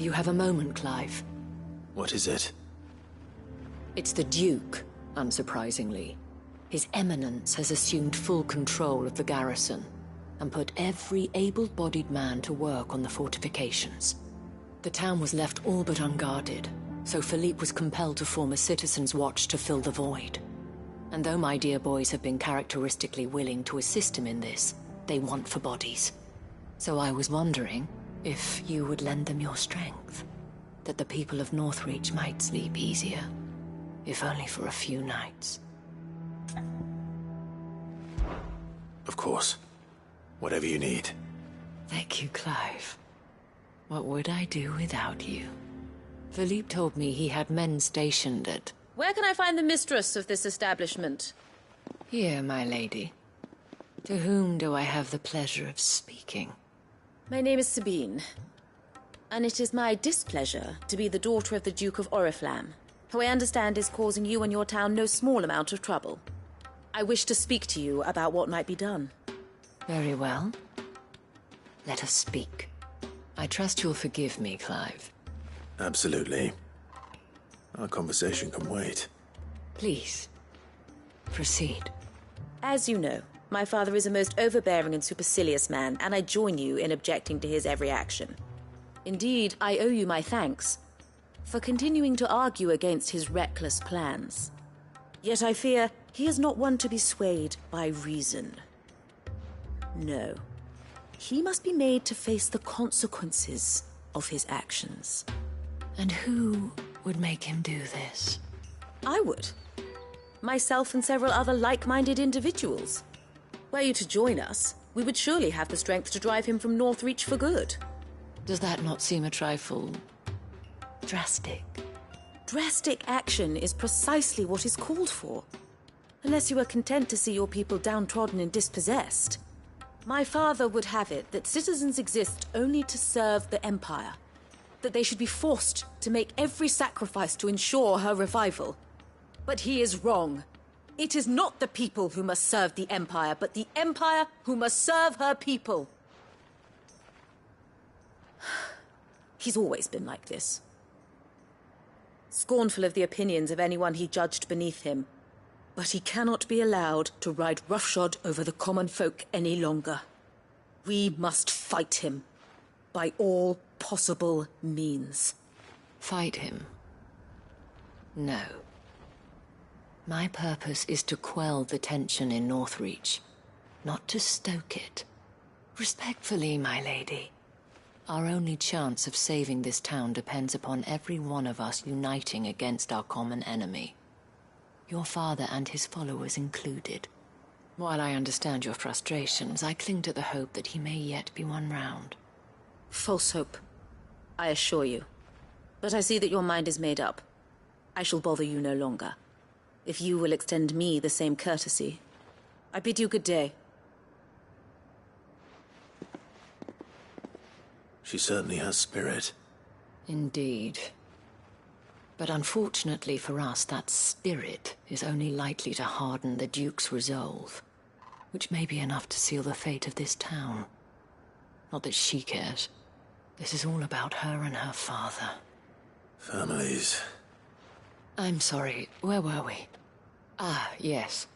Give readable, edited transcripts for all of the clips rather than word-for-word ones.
Do you have a moment, Clive? What is it? It's the Duke, unsurprisingly. His Eminence has assumed full control of the garrison and put every able-bodied man to work on the fortifications. The town was left all but unguarded, so Philippe was compelled to form a citizens' watch to fill the void. And though my dear boys have been characteristically willing to assist him in this, they want for bodies. So I was wondering if you would lend them your strength, that the people of Northreach might sleep easier, if only for a few nights. Of course. Whatever you need. Thank you, Clive. What would I do without you? Philippe told me he had men stationed at... Where can I find the mistress of this establishment? Here, my lady. To whom do I have the pleasure of speaking? My name is Sabine, and it is my displeasure to be the daughter of the Duke of Oriflamme, who I understand is causing you and your town no small amount of trouble. I wish to speak to you about what might be done. Very well. Let us speak. I trust you'll forgive me, Clive. Absolutely. Our conversation can wait. Please, proceed. As you know, my father is a most overbearing and supercilious man, and I join you in objecting to his every action. Indeed, I owe you my thanks for continuing to argue against his reckless plans. Yet I fear he is not one to be swayed by reason. No. He must be made to face the consequences of his actions. And who would make him do this? I would. Myself and several other like-minded individuals. Were you to join us, we would surely have the strength to drive him from Northreach for good. Does that not seem a trifle... drastic? Drastic action is precisely what is called for. Unless you are content to see your people downtrodden and dispossessed. My father would have it that citizens exist only to serve the Empire. That they should be forced to make every sacrifice to ensure her revival. But he is wrong. It is not the people who must serve the Empire, but the Empire who must serve her people. He's always been like this. Scornful of the opinions of anyone he judged beneath him. But he cannot be allowed to ride roughshod over the common folk any longer. We must fight him. By all possible means. Fight him? No. My purpose is to quell the tension in Northreach, not to stoke it. Respectfully, my lady. Our only chance of saving this town depends upon every one of us uniting against our common enemy. Your father and his followers included. While I understand your frustrations, I cling to the hope that he may yet be won round. False hope, I assure you. But I see that your mind is made up. I shall bother you no longer. If you will extend me the same courtesy, I bid you good day. She certainly has spirit. Indeed. But unfortunately for us, that spirit is only likely to harden the Duke's resolve, which may be enough to seal the fate of this town. Not that she cares. This is all about her and her father. Families. I'm sorry, where were we? Ah, yes.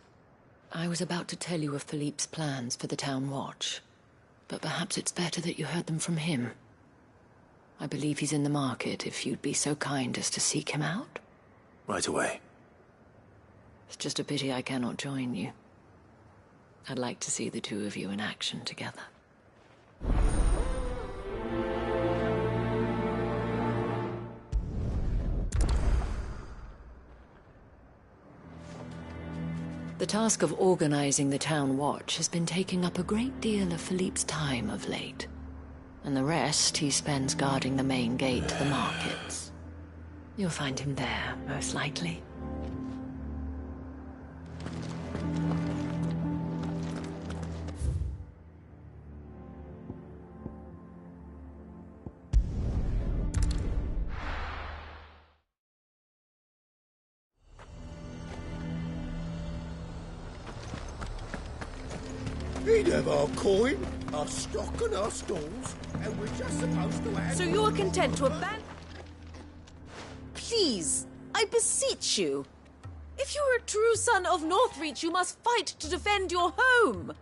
I was about to tell you of Philippe's plans for the town watch, but perhaps it's better that you heard them from him. I believe he's in the market, if you'd be so kind as to seek him out. Right away. It's just a pity I cannot join you. I'd like to see the two of you in action together. The task of organizing the town watch has been taking up a great deal of Philippe's time of late. And the rest he spends guarding the main gate to the markets. You'll find him there, most likely. He'd have our coin. our stock and our stalls, and we're just supposed to have... So you're content to abandon... Please, I beseech you. If you're a true son of Northreach, you must fight to defend your home.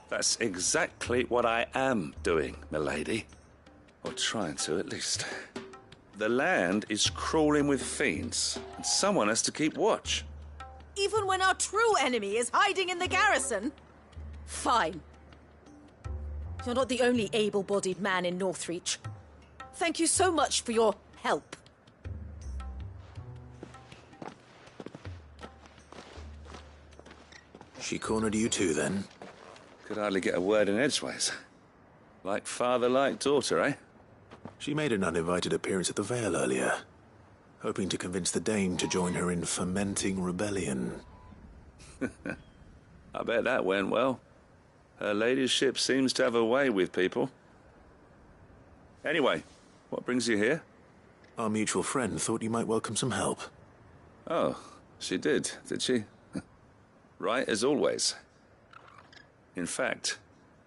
That's exactly what I am doing, milady. Or trying to, at least. The land is crawling with fiends, and someone has to keep watch. Even when our true enemy is hiding in the garrison? Fine. You're not the only able-bodied man in Northreach. Thank you so much for your help. She cornered you too, then? Could hardly get a word in edgeways. Like father, like daughter, eh? She made an uninvited appearance at the Vale earlier, hoping to convince the Dame to join her in fomenting rebellion. I bet that went well. Her ladyship seems to have a way with people. Anyway, what brings you here? Our mutual friend thought you might welcome some help. Oh, she did she? Right as always. In fact,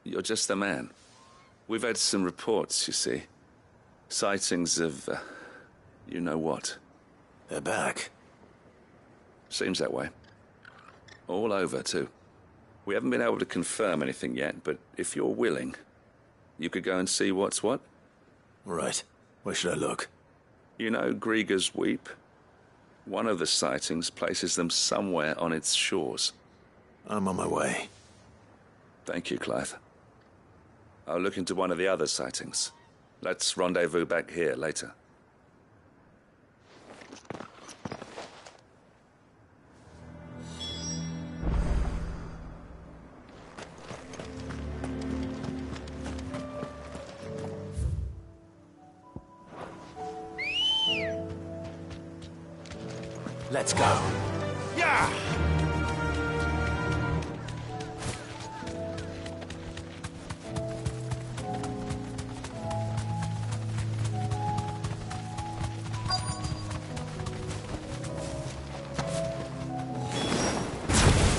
you're just the man. We've had some reports, you see. Sightings of, you know what. They're back. Seems that way. All over, too. We haven't been able to confirm anything yet, but if you're willing, you could go and see what's what. Right. Where should I look? You know Grieger's Weep? One of the sightings places them somewhere on its shores. I'm on my way. Thank you, Clive. I'll look into one of the other sightings. Let's rendezvous back here later. Let's go. Yeah!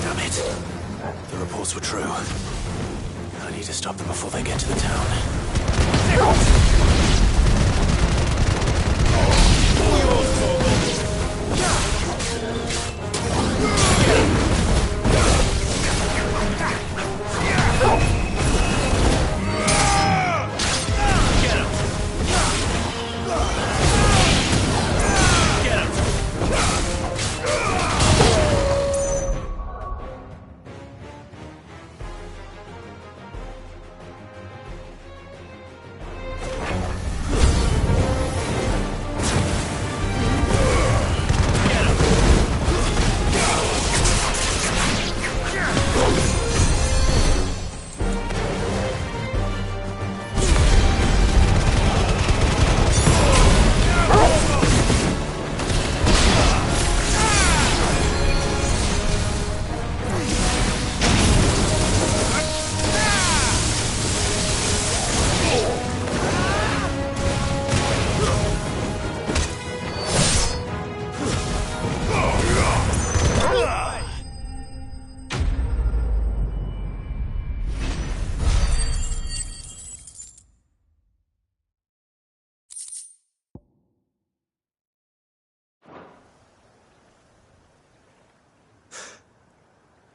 Damn it. The reports were true. I need to stop them before they get to the town.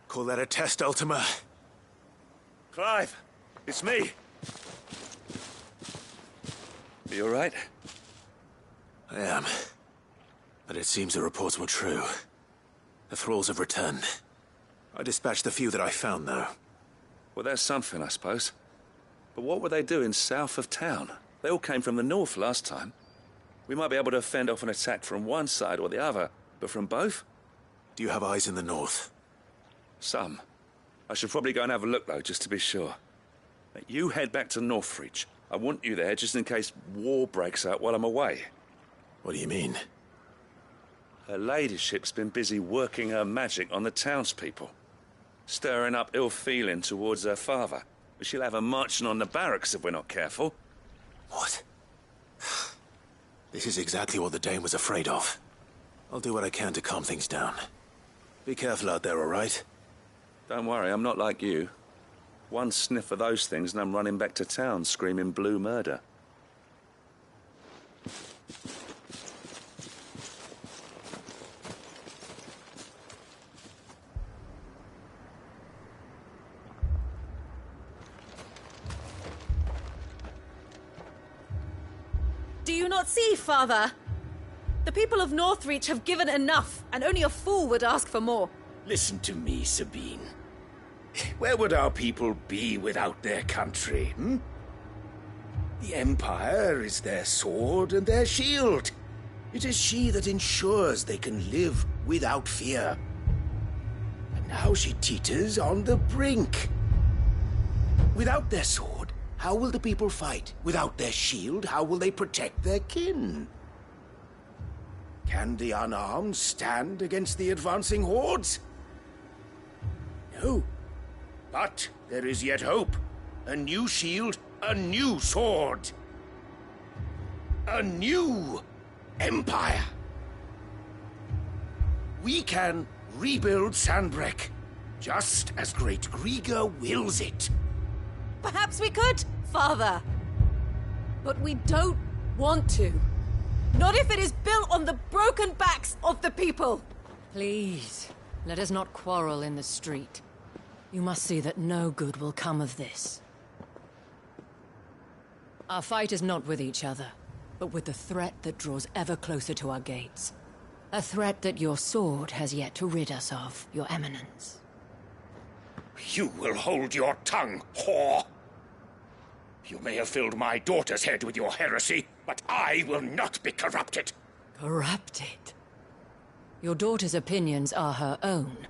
Call that a test, Ultima? Clive, it's me. Are you all right? I am. But it seems the reports were true. The thralls have returned. I dispatched the few that I found, though. Well, that's something, I suppose. But what were they doing south of town? They all came from the north last time. We might be able to fend off an attack from one side or the other, but from both? Do you have eyes in the north? Some. I should probably go and have a look, though, just to be sure. You head back to Northreach. I want you there just in case war breaks out while I'm away. What do you mean? Her ladyship's been busy working her magic on the townspeople. Stirring up ill feeling towards her father. But she'll have her marching on the barracks if we're not careful. What? This is exactly what the Dame was afraid of. I'll do what I can to calm things down. Be careful out there, all right? Don't worry, I'm not like you. One sniff of those things and I'm running back to town screaming blue murder. Do you not see, Father? The people of Northreach have given enough, and only a fool would ask for more. Listen to me, Sabine. Where would our people be without their country, hmm? The Empire is their sword and their shield. It is she that ensures they can live without fear. And now she teeters on the brink. Without their sword, how will the people fight? Without their shield, how will they protect their kin? Can the unarmed stand against the advancing hordes? No. But there is yet hope. A new shield, a new sword. A new empire. We can rebuild Sandbreck, just as Great Griga wills it. Perhaps we could, Father. But we don't want to. Not if it is built on the broken backs of the people. Please, let us not quarrel in the street. You must see that no good will come of this. Our fight is not with each other, but with the threat that draws ever closer to our gates. A threat that your sword has yet to rid us of, Your Eminence. You will hold your tongue, whore! You may have filled my daughter's head with your heresy, but I will not be corrupted. Corrupted? Your daughter's opinions are her own,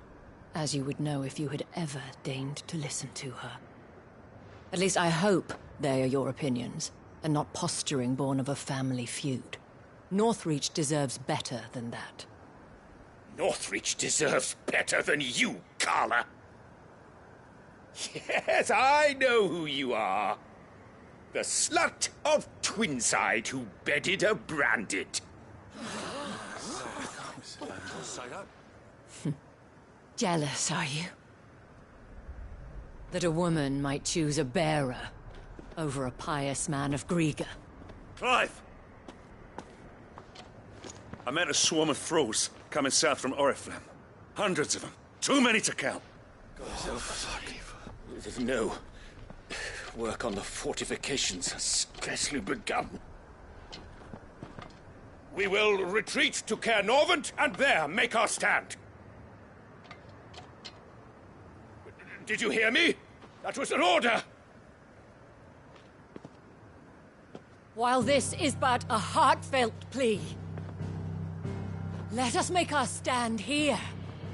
as you would know if you had ever deigned to listen to her. At least I hope they are your opinions, and not posturing born of a family feud. Northreach deserves better than that. Northreach deserves better than you, Carla. Yes, I know who you are. The slut of Twinside who bedded a branded. Jealous, are you? That a woman might choose a bearer over a pious man of Griga. Clive! I met a swarm of thralls coming south from Oriflamme. Hundreds of them. Too many to count. No. Work on the fortifications has scarcely begun. We will retreat to Caer Norvent and there make our stand. Did you hear me? That was an order! While this is but a heartfelt plea, let us make our stand here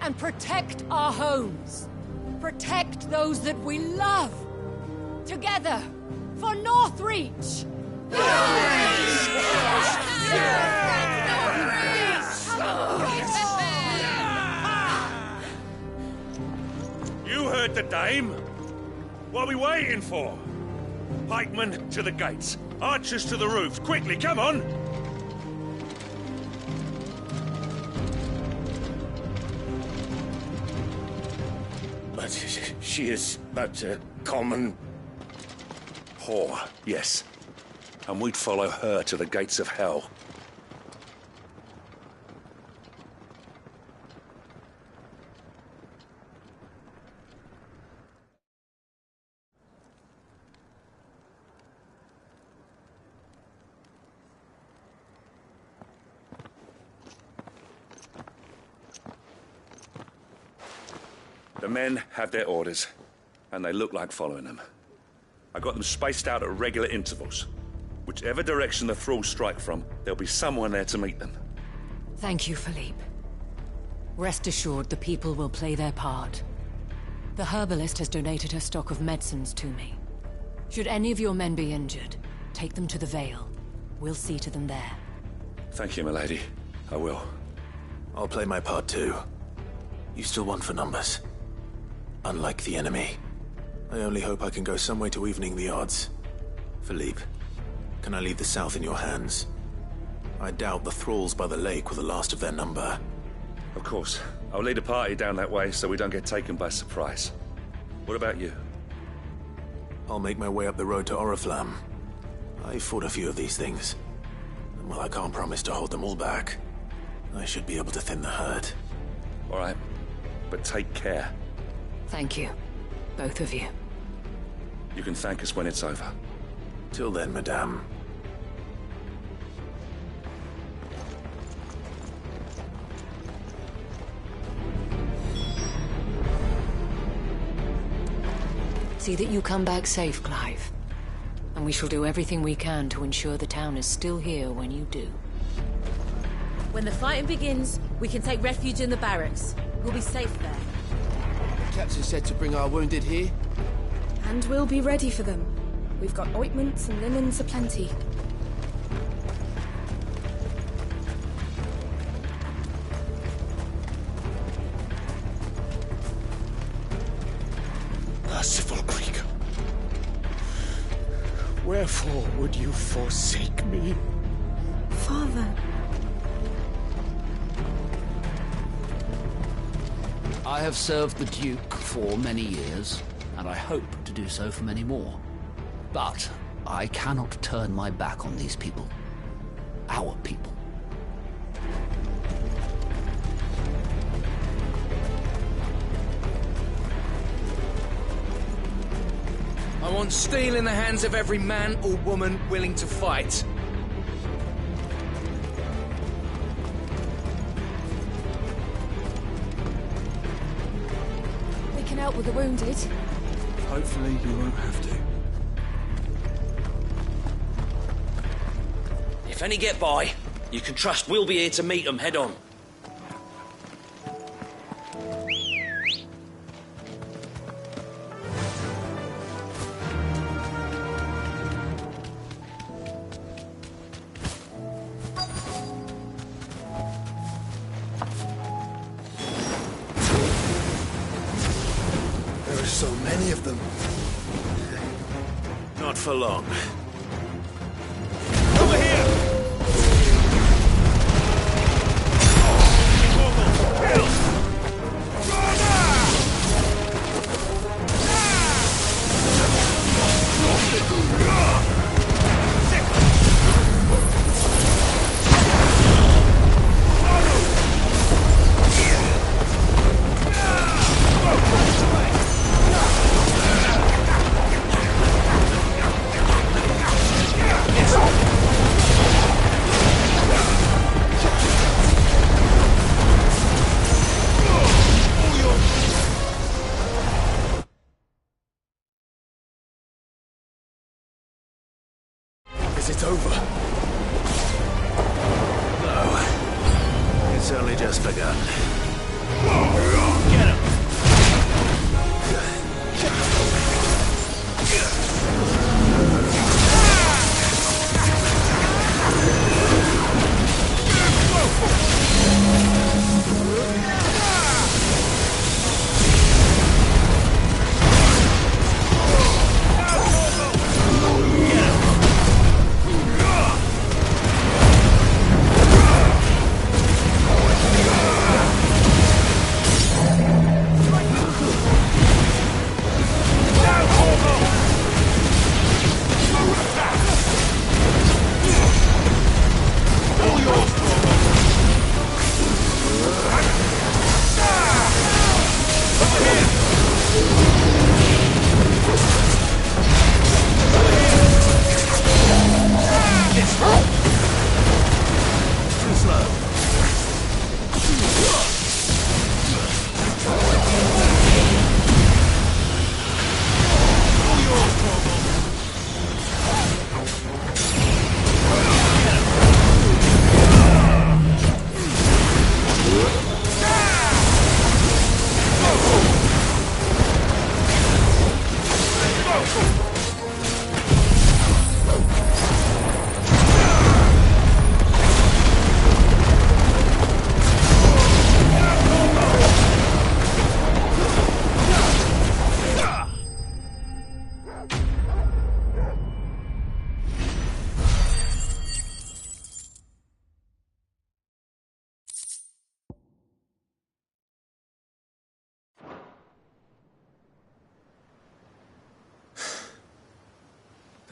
and protect our homes. Protect those that we love. Together, for Northreach! You heard the dame. What are we waiting for? Pikemen to the gates. Archers to the roofs. Quickly, come on! But she is but a common... Whore, yes. And we'd follow her to the gates of hell. The men have their orders, and they look like following them. I got them spaced out at regular intervals. Whichever direction the thralls strike from, there'll be someone there to meet them. Thank you, Philippe. Rest assured the people will play their part. The herbalist has donated her stock of medicines to me. Should any of your men be injured, take them to the Vale. We'll see to them there. Thank you, milady. I will. I'll play my part too. You still want for numbers. Unlike the enemy. I only hope I can go some way to evening the odds. Philippe, can I leave the south in your hands? I doubt the thralls by the lake were the last of their number. Of course. I'll lead a party down that way so we don't get taken by surprise. What about you? I'll make my way up the road to Oriflamme. I fought a few of these things. And while I can't promise to hold them all back, I should be able to thin the herd. All right, but take care. Thank you, both of you. You can thank us when it's over. Till then, madame. See that you come back safe, Clive. And we shall do everything we can to ensure the town is still here when you do. When the fighting begins, we can take refuge in the barracks. We'll be safe there. The captain said to bring our wounded here. And we'll be ready for them. We've got ointments and linens aplenty. Merciful Creaker, wherefore would you forsake me? Father. I have served the Duke for many years, and I hope to do so for many more. But I cannot turn my back on these people. Our people. I want steel in the hands of every man or woman willing to fight. We can help with the wounded. Hopefully you won't have to. If any get by, you can trust we'll be here to meet them head on. There are so many of them. Not for long. Over here! Is it over? No. It's only just begun. Get him!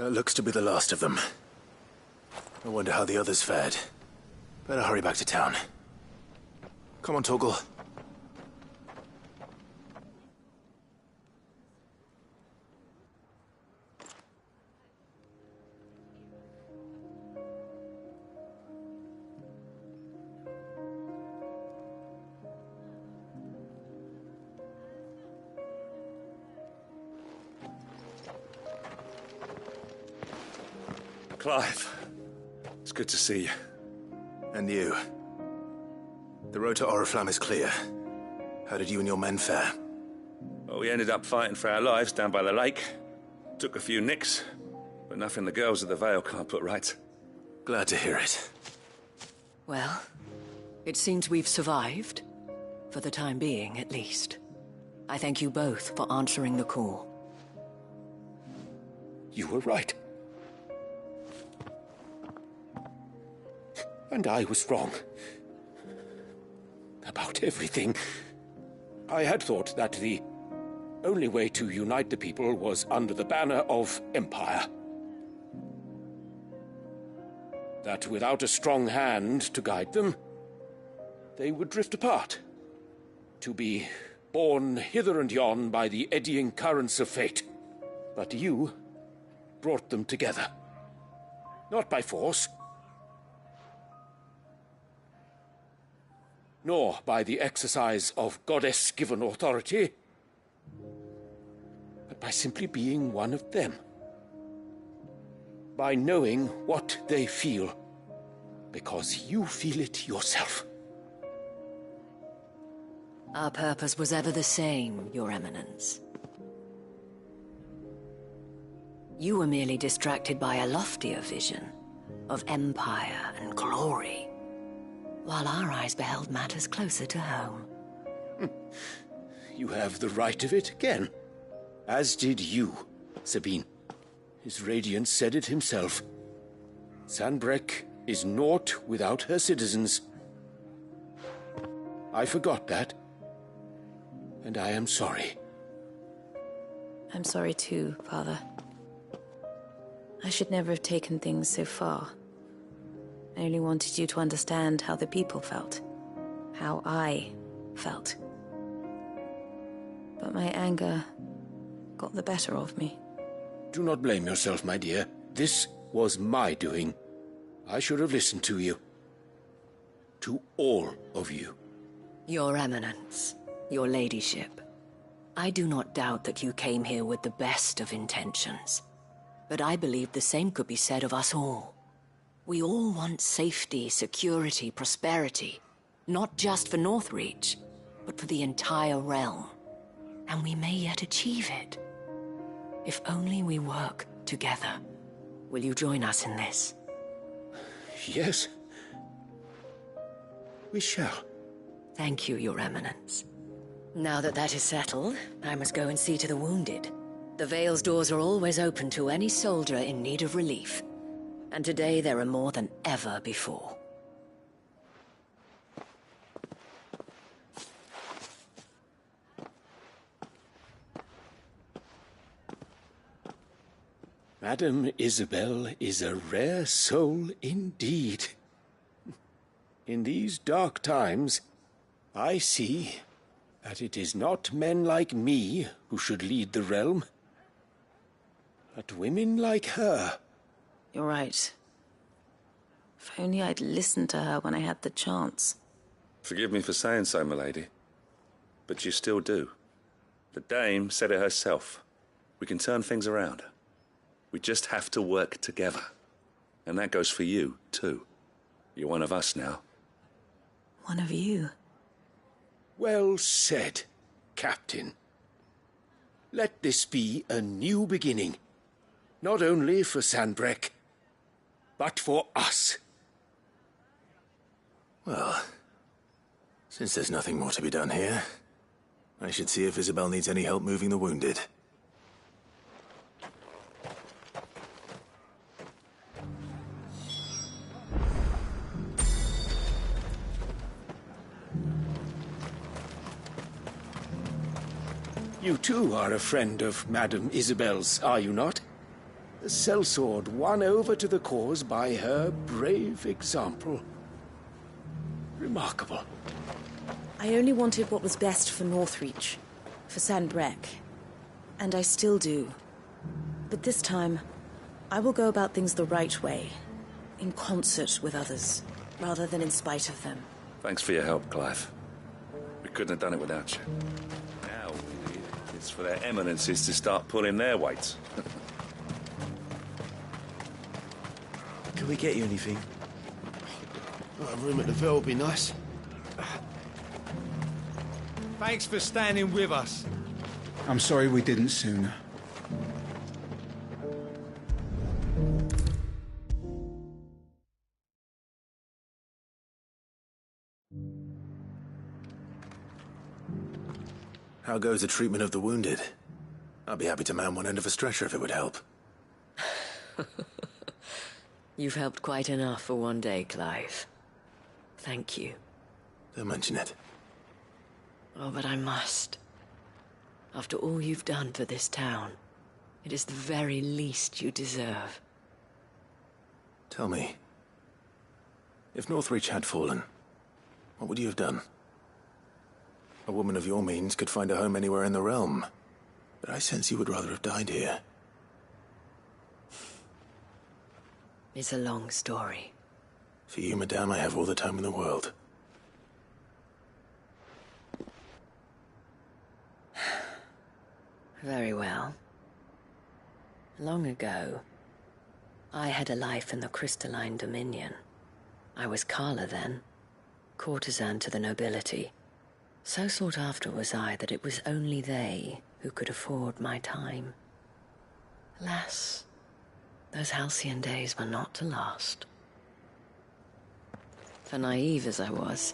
That looks to be the last of them. I wonder how the others fared. Better hurry back to town. Come on, Torgal. Clive, it's good to see you. And you. The road to Oriflamme is clear. How did you and your men fare? Well, we ended up fighting for our lives down by the lake. Took a few nicks, but nothing the girls of the Vale can't put right. Glad to hear it. Well, it seems we've survived. For the time being, at least. I thank you both for answering the call. You were right. And I was wrong. About everything. I had thought that the only way to unite the people was under the banner of Empire. That without a strong hand to guide them, they would drift apart. To be borne hither and yon by the eddying currents of fate. But you brought them together. Not by force, nor by the exercise of goddess-given authority, but by simply being one of them. By knowing what they feel, because you feel it yourself. Our purpose was ever the same, Your Eminence. You were merely distracted by a loftier vision of empire and glory, while our eyes beheld matters closer to home. You have the right of it again. As did you, Sabine. His radiance said it himself. Sanbreque is naught without her citizens. I forgot that. And I am sorry. I'm sorry too, Father. I should never have taken things so far. I only wanted you to understand how the people felt. How I felt. But my anger got the better of me. Do not blame yourself, my dear. This was my doing. I should have listened to you. To all of you. Your Eminence, your Ladyship, I do not doubt that you came here with the best of intentions. But I believe the same could be said of us all. We all want safety, security, prosperity. Not just for Northreach, but for the entire realm. And we may yet achieve it. If only we work together. Will you join us in this? Yes. We shall. Thank you, Your Eminence. Now that that is settled, I must go and see to the wounded. The Vale's doors are always open to any soldier in need of relief. And today there are more than ever before. Madame Isabel is a rare soul indeed. In these dark times, I see that it is not men like me who should lead the realm, but women like her. You're right. If only I'd listened to her when I had the chance. Forgive me for saying so, milady, but you still do. The Dame said it herself. We can turn things around. We just have to work together. And that goes for you, too. You're one of us now. One of you? Well said, Captain. Let this be a new beginning. Not only for Sanbreque, but for us. Well, since there's nothing more to be done here, I should see if Isabel needs any help moving the wounded. You too are a friend of Madame Isabel's, are you not? sellsword won over to the cause by her brave example. Remarkable. I only wanted what was best for Northreach, for Sanbreque, and I still do. But this time, I will go about things the right way, in concert with others, rather than in spite of them. Thanks for your help, Clive. We couldn't have done it without you. Now, it's for their eminences to start pulling their weight. Can we get you anything? A room at the Vale would be nice. Thanks for standing with us. I'm sorry we didn't sooner. How goes the treatment of the wounded? I'd be happy to man one end of a stretcher if it would help. You've helped quite enough for one day, Clive. Thank you. Don't mention it. Oh, but I must. After all you've done for this town, it is the very least you deserve. Tell me, if Northreach had fallen, what would you have done? A woman of your means could find a home anywhere in the realm, but I sense you would rather have died here. It's a long story. For you, madame, I have all the time in the world. Very well. Long ago, I had a life in the Crystalline Dominion. I was Carla then, courtesan to the nobility. So sought after was I that it was only they who could afford my time. Alas, those halcyon days were not to last. For naive as I was,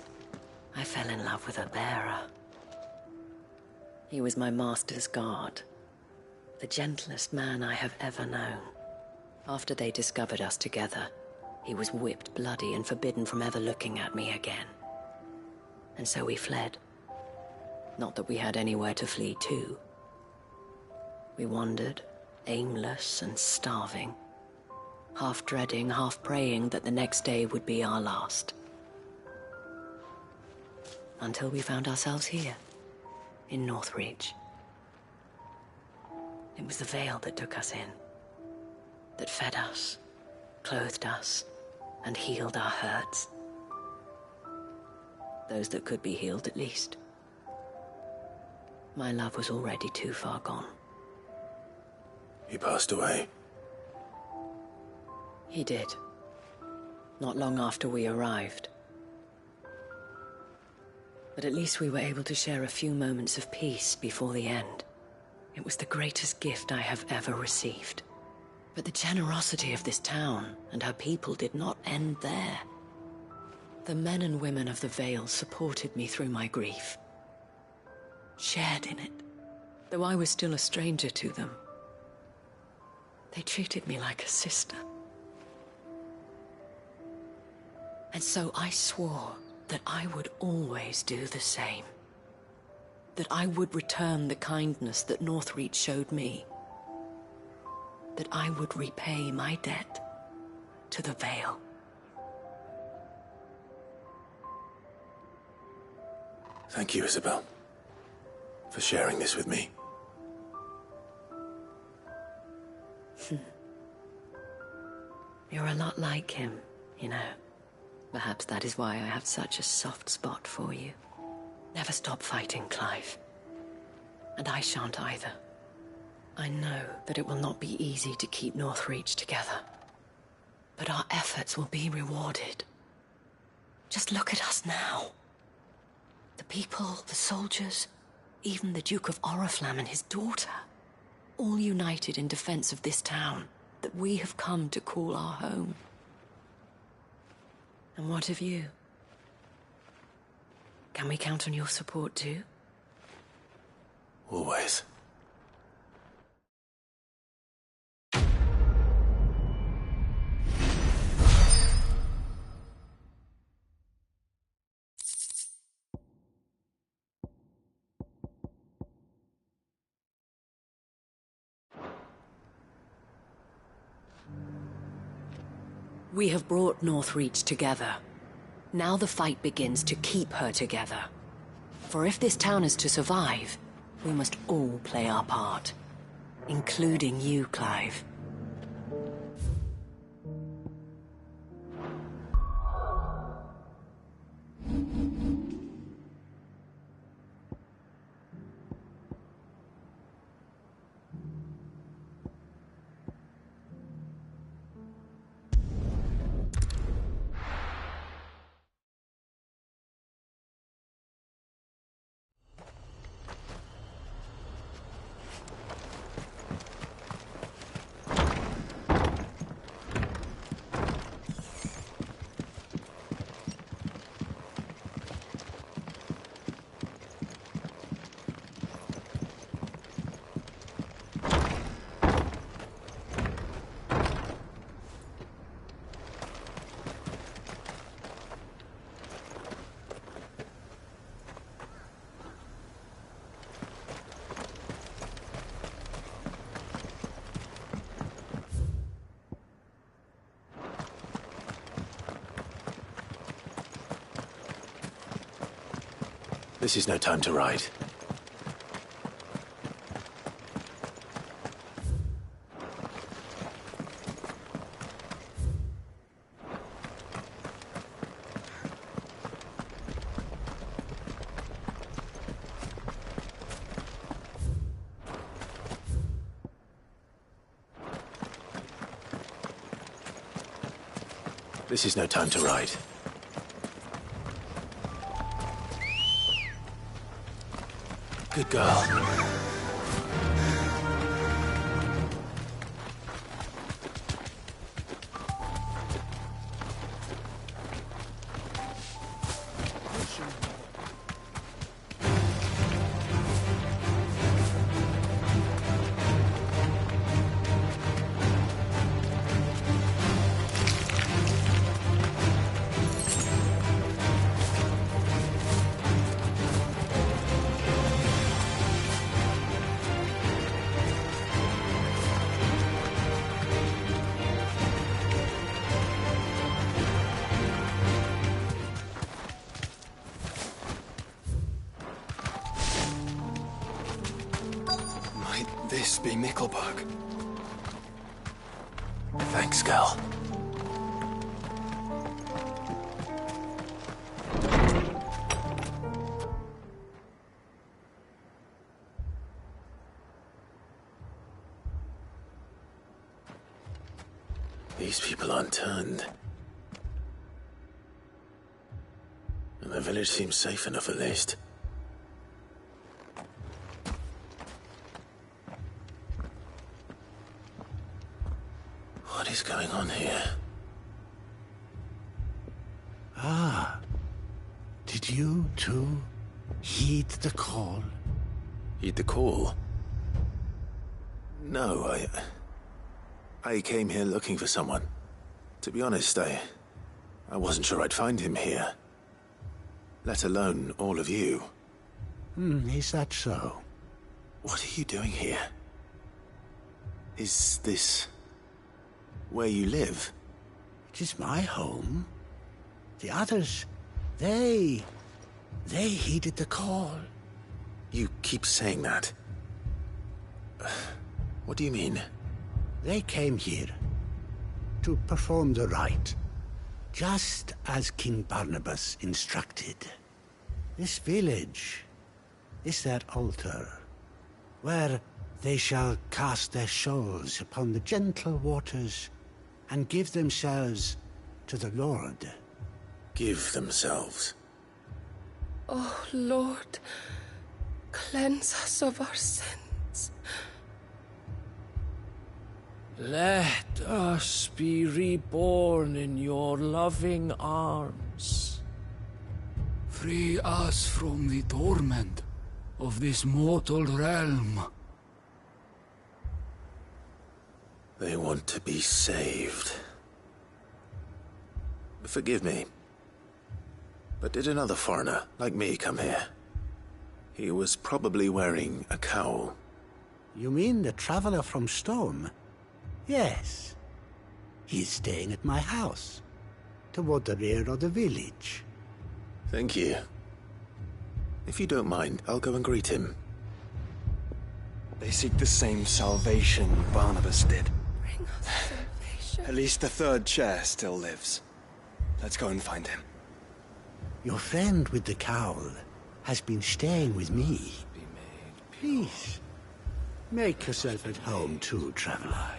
I fell in love with a bearer. He was my master's guard, the gentlest man I have ever known. After they discovered us together, he was whipped bloody and forbidden from ever looking at me again. And so we fled. Not that we had anywhere to flee to. We wandered, aimless and starving, half dreading, half praying that the next day would be our last. Until we found ourselves here, in Northreach. It was the Vale that took us in, that fed us, clothed us, and healed our hurts. Those that could be healed, at least. My love was already too far gone. He passed away. He did. Not long after we arrived. But at least we were able to share a few moments of peace before the end. It was the greatest gift I have ever received. But the generosity of this town and her people did not end there. The men and women of the Vale supported me through my grief. Shared in it, though I was still a stranger to them. They treated me like a sister. And so I swore that I would always do the same. That I would return the kindness that Northreach showed me. That I would repay my debt to the Vale. Thank you, Isabel, for sharing this with me. You're a lot like him, you know. Perhaps that is why I have such a soft spot for you. Never stop fighting, Clive. And I shan't either. I know that it will not be easy to keep Northreach together. But our efforts will be rewarded. Just look at us now. The people, the soldiers, even the Duke of Oriflamme and his daughter, all united in defense of this town that we have come to call our home. And what of you? Can we count on your support too? Always. We have brought Northreach together. Now the fight begins to keep her together. For if this town is to survive, we must all play our part. Including you, Clive. This is no time to ride. This is no time to ride. Good girl. This be Mickelberg. Thanks, girl. These people aren't turned. And the village seems safe enough at least. What is going on here? Ah. Did you, too, heed the call? Heed the call? No, I came here looking for someone. To be honest, I wasn't sure I'd find him here. Let alone all of you. Is that so? What are you doing here? Is this where you live? It is my home. The others, they heeded the call. You keep saying that. What do you mean? They came here to perform the rite, just as King Barnabas instructed. This village is their altar, where they shall cast their shoals upon the gentle waters and give themselves to the Lord. Give themselves? Oh, Lord, cleanse us of our sins. Let us be reborn in your loving arms. Free us from the torment of this mortal realm. They want to be saved. Forgive me, but did another foreigner like me come here? He was probably wearing a cowl. You mean the traveler from Stone? Yes. He's staying at my house, toward the rear of the village. Thank you. If you don't mind, I'll go and greet him. They seek the same salvation Barnabas did. Bring us salvation. At least the third chair still lives. Let's go and find him. Your friend with the cowl has been staying with me. Please, make yourself at home too, traveler.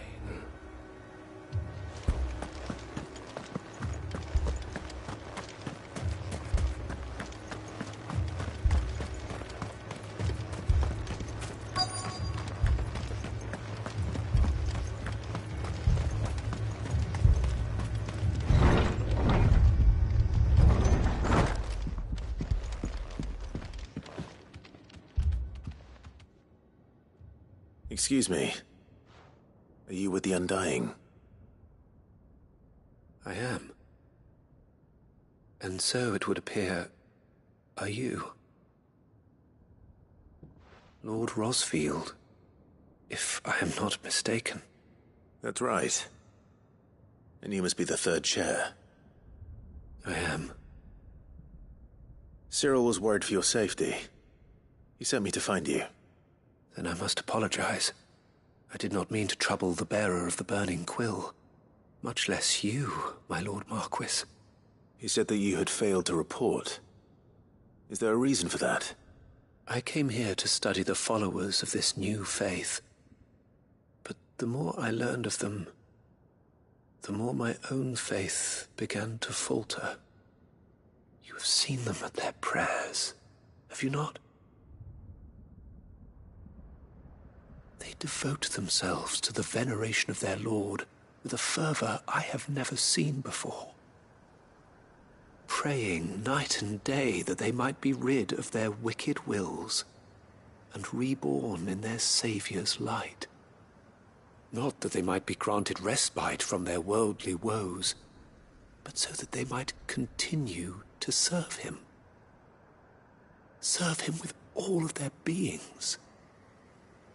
Excuse me. Are you with the Undying? I am. And so it would appear, are you? Lord Rosfield, if I am not mistaken. That's right. And you must be the third chair. I am. Cyril was worried for your safety. He sent me to find you. Then I must apologize. I did not mean to trouble the bearer of the burning quill. Much less you, my Lord Marquis. He said that you had failed to report. Is there a reason for that? I came here to study the followers of this new faith. But the more I learned of them, the more my own faith began to falter. You have seen them at their prayers, have you not? They devote themselves to the veneration of their Lord with a fervor I have never seen before. Praying night and day that they might be rid of their wicked wills and reborn in their Saviour's light. Not that they might be granted respite from their worldly woes, but so that they might continue to serve him. Serve him with all of their beings.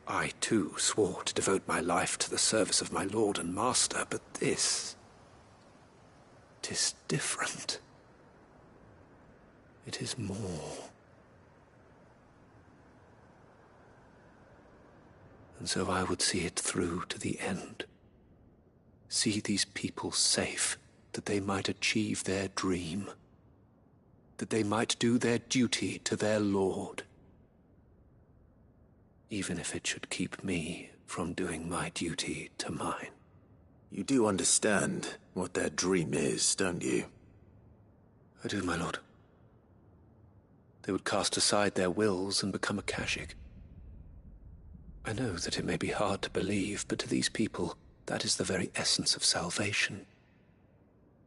I, too, swore to devote my life to the service of my Lord and Master, but this... 'tis different. It is more. And so I would see it through to the end. See these people safe, that they might achieve their dream. That they might do their duty to their Lord. Even if it should keep me from doing my duty to mine. You do understand what their dream is, don't you? I do, my lord. They would cast aside their wills and become a Kashik. I know that it may be hard to believe, but to these people, that is the very essence of salvation.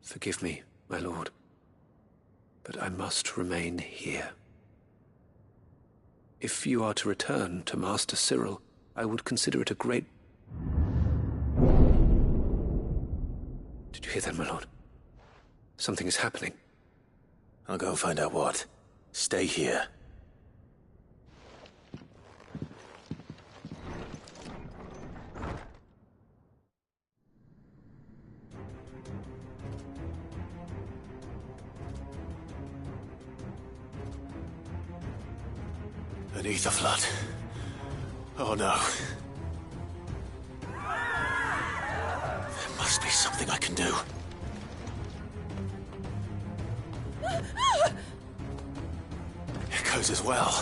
Forgive me, my lord, but I must remain here. If you are to return to Master Cyril, I would consider it a great... Did you hear that, my lord? Something is happening. I'll go and find out what. Stay here. Beneath the flood. Oh no. There must be something I can do. Echoes as well.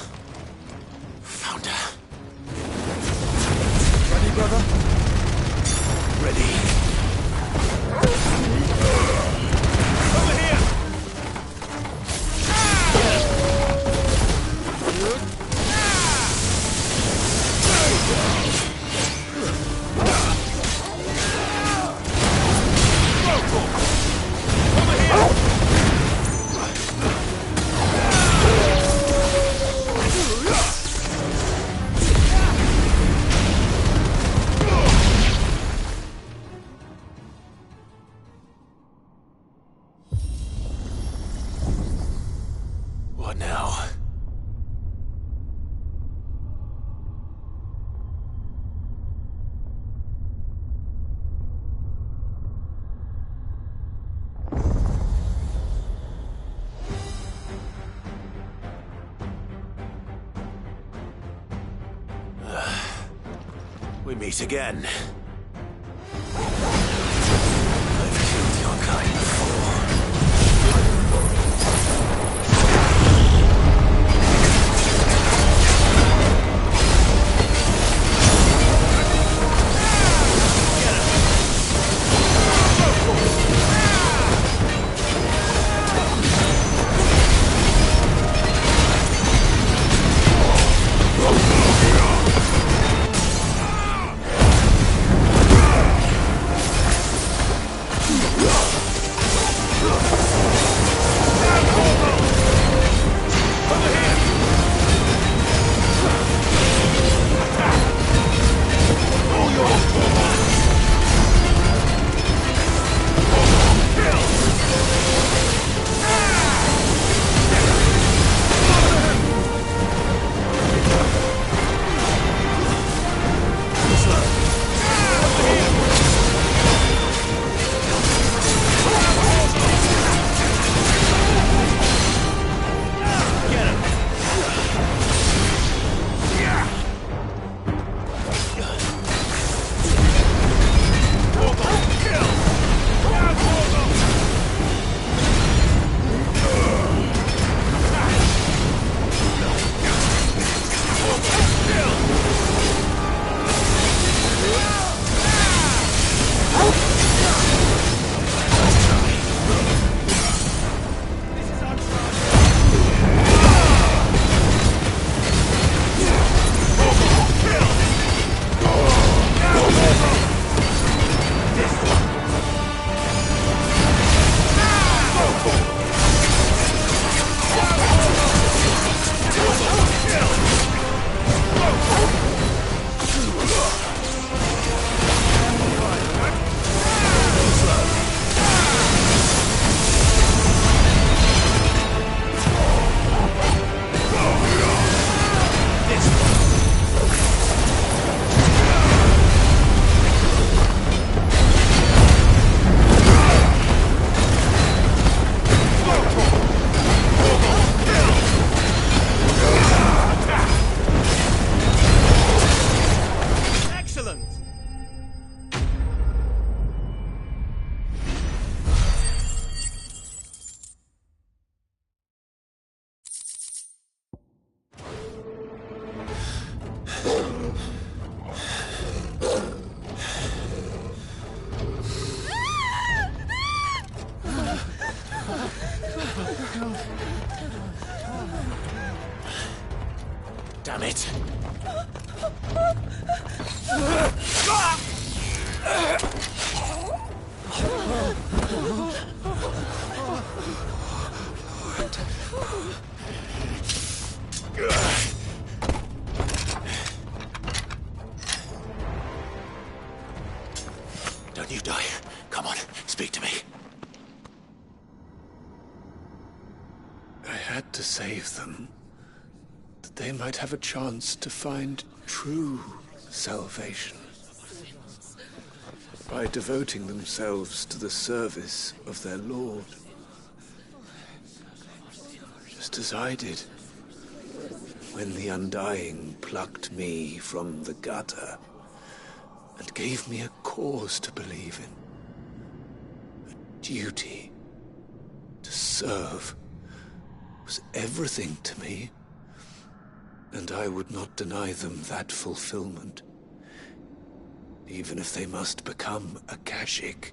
Found her. Ready, brother? Ready. Over here! We meet again. I've killed your kind before. Damn it! Don't you die. Come on, speak to me. I had to save them, that they might have a chance to find true salvation by devoting themselves to the service of their Lord, just as I did when the Undying plucked me from the gutter and gave me a cause to believe in. A duty to serve was everything to me, and I would not deny them that fulfillment, even if they must become a Kashik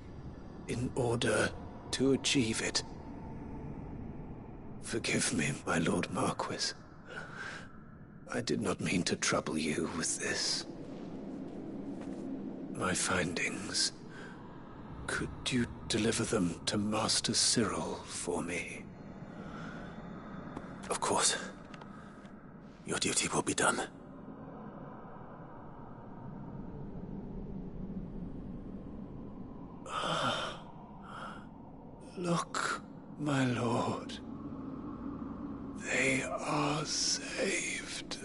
in order to achieve it. Forgive me, my Lord Marquis. I did not mean to trouble you with this. My findings. Could you deliver them to Master Cyril for me? Of course. Your duty will be done. Look, my lord. They are saved.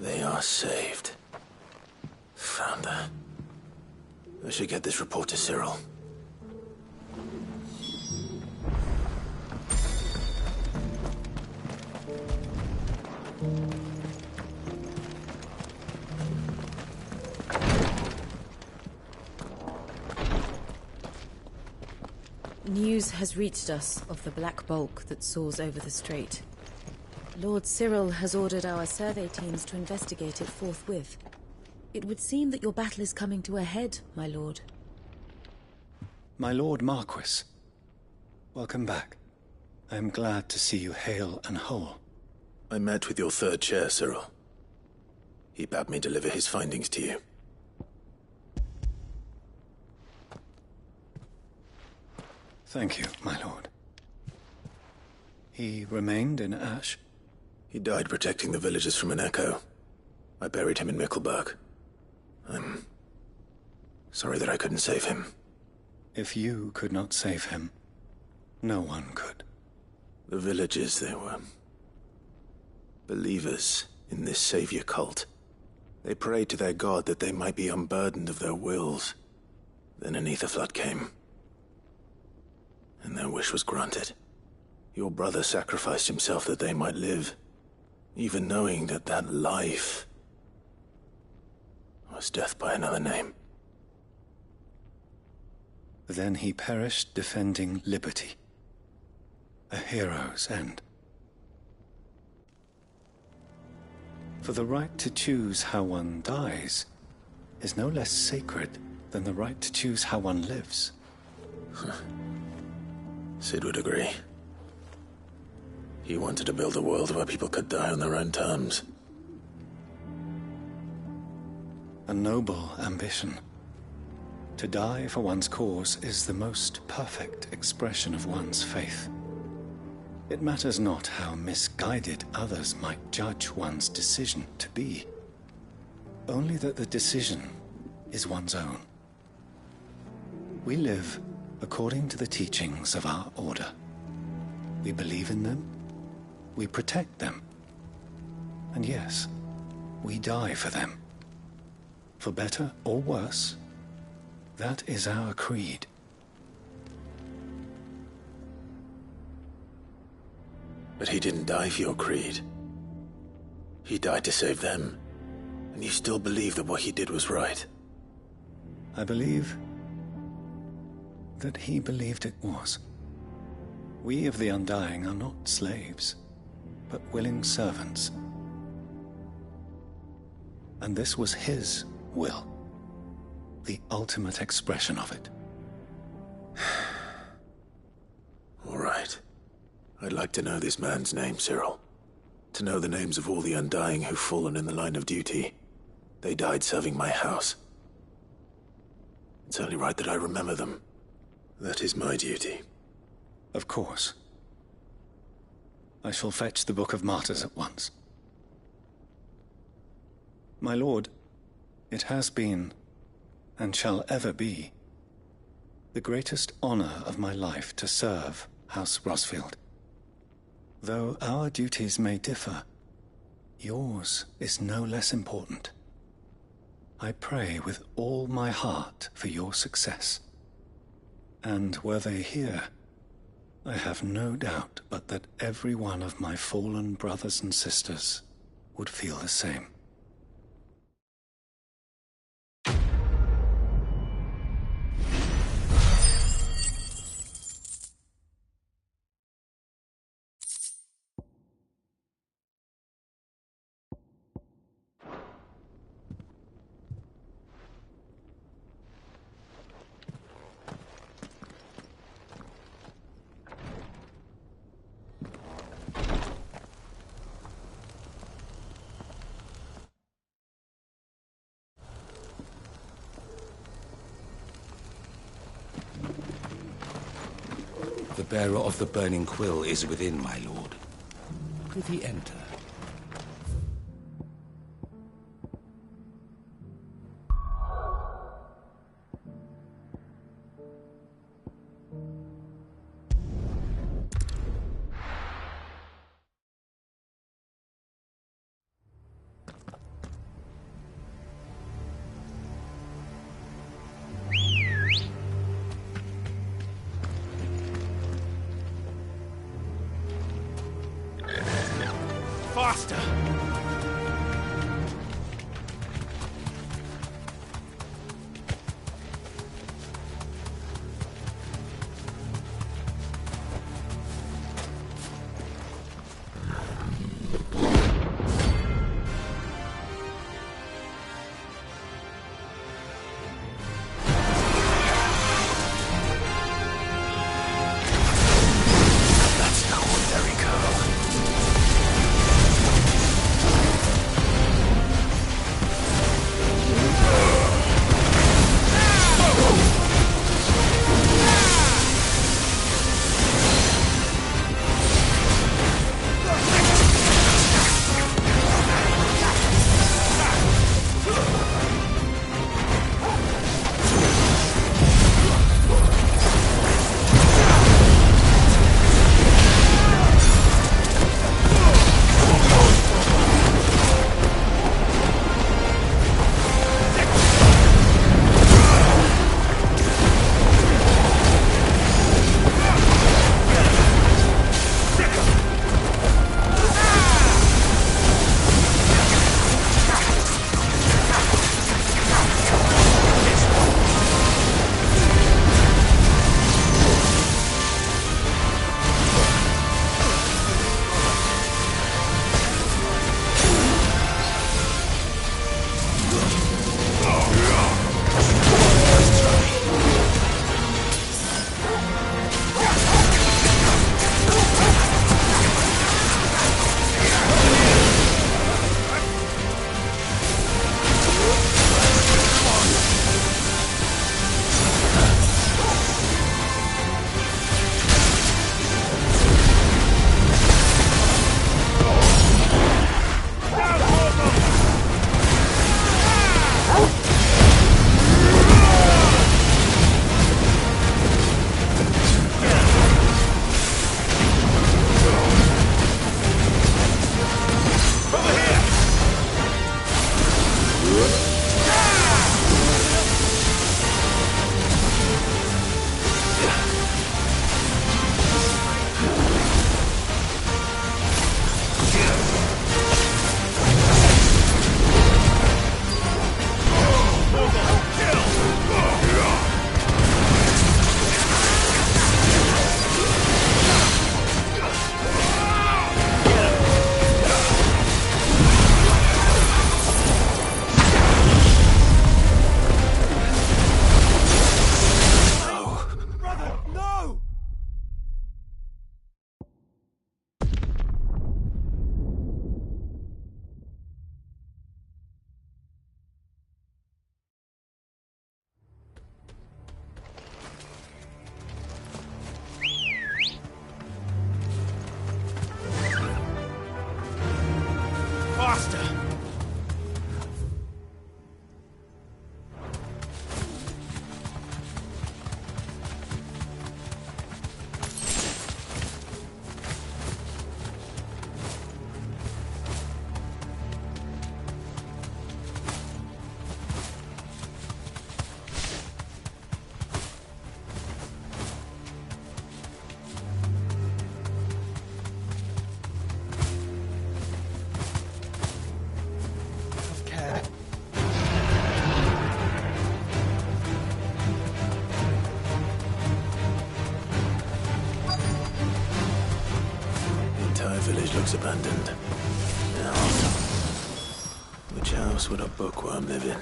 They are saved. Found her. I should get this report to Cyril. News has reached us of the black bulk that soars over the strait. Lord Cyril has ordered our survey teams to investigate it forthwith. It would seem that your battle is coming to a head, my lord. My Lord Marquis, welcome back. I am glad to see you hale and whole. I met with your third chair, Cyril. He bade me deliver his findings to you. Thank you, my lord. He remained in Ash? He died protecting the villagers from an echo. I buried him in Mickleburg. I'm sorry that I couldn't save him. If you could not save him, no one could. The villagers, they were believers in this savior cult. They prayed to their god that they might be unburdened of their wills. Then an ether flood came, and their wish was granted. Your brother sacrificed himself that they might live, even knowing that that life was death by another name. Then he perished defending liberty. A hero's end. For the right to choose how one dies is no less sacred than the right to choose how one lives. Sid would agree. He wanted to build a world where people could die on their own terms. A noble ambition. To die for one's cause is the most perfect expression of one's faith. It matters not how misguided others might judge one's decision to be. Only that the decision is one's own. We live according to the teachings of our order. We believe in them, we protect them, and yes, we die for them. For better or worse, that is our creed. But he didn't die for your creed. He died to save them, and you still believe that what he did was right. I believe that he believed it was. We of the Undying are not slaves, but willing servants. And this was his will, the ultimate expression of it. All right. I'd like to know this man's name, Cyril. To know the names of all the Undying who've fallen in the line of duty. They died serving my house. It's only right that I remember them. That is my duty. Of course. I shall fetch the Book of Martyrs at once. My lord, it has been, and shall ever be, the greatest honor of my life to serve House Rosfield. Though our duties may differ, yours is no less important. I pray with all my heart for your success. And were they here, I have no doubt but that every one of my fallen brothers and sisters would feel the same. The bearer of the burning quill is within, my lord. Prithee enter. Faster! That's no ordinary girl. Faster! Village looks abandoned. Now, which house would a bookworm live in?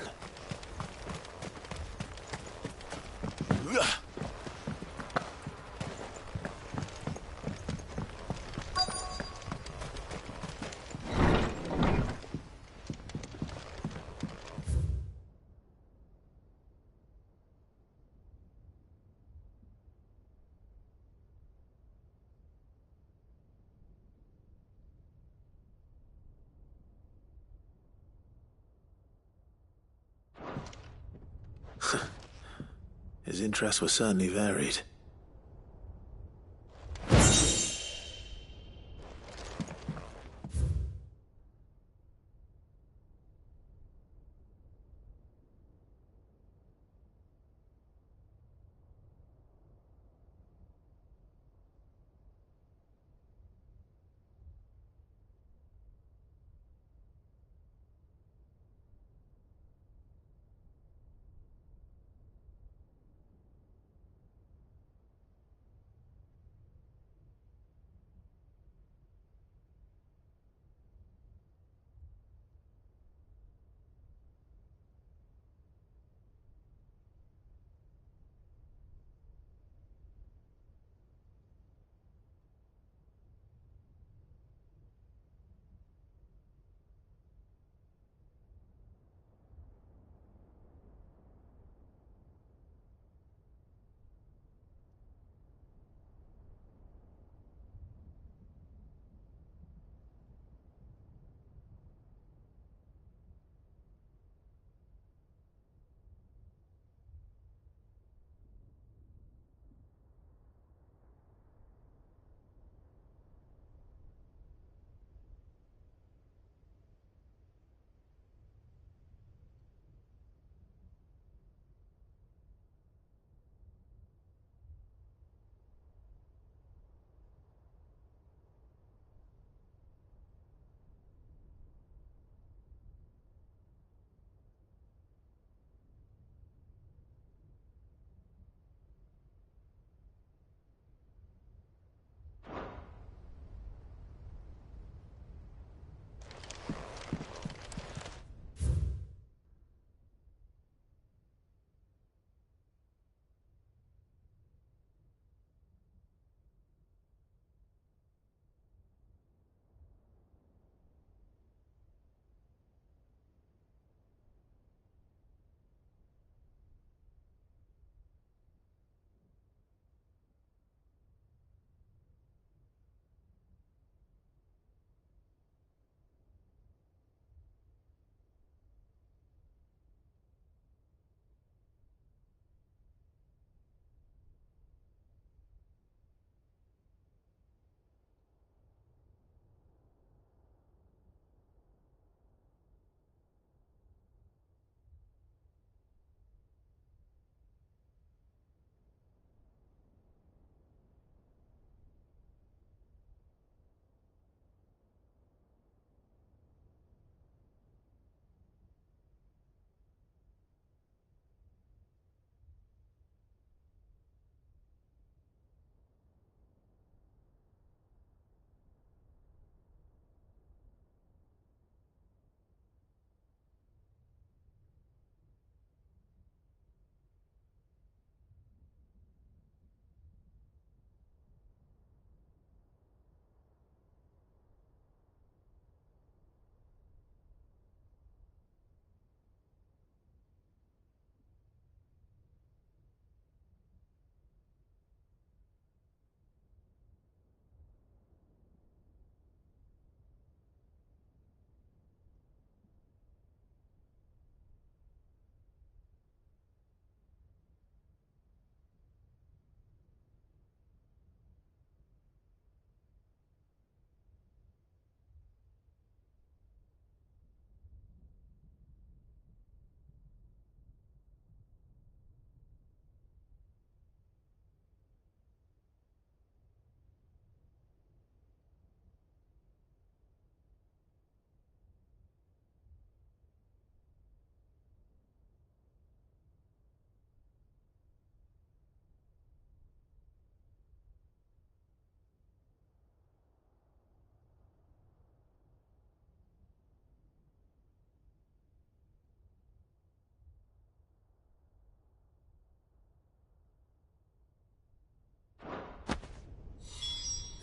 His interests were certainly varied.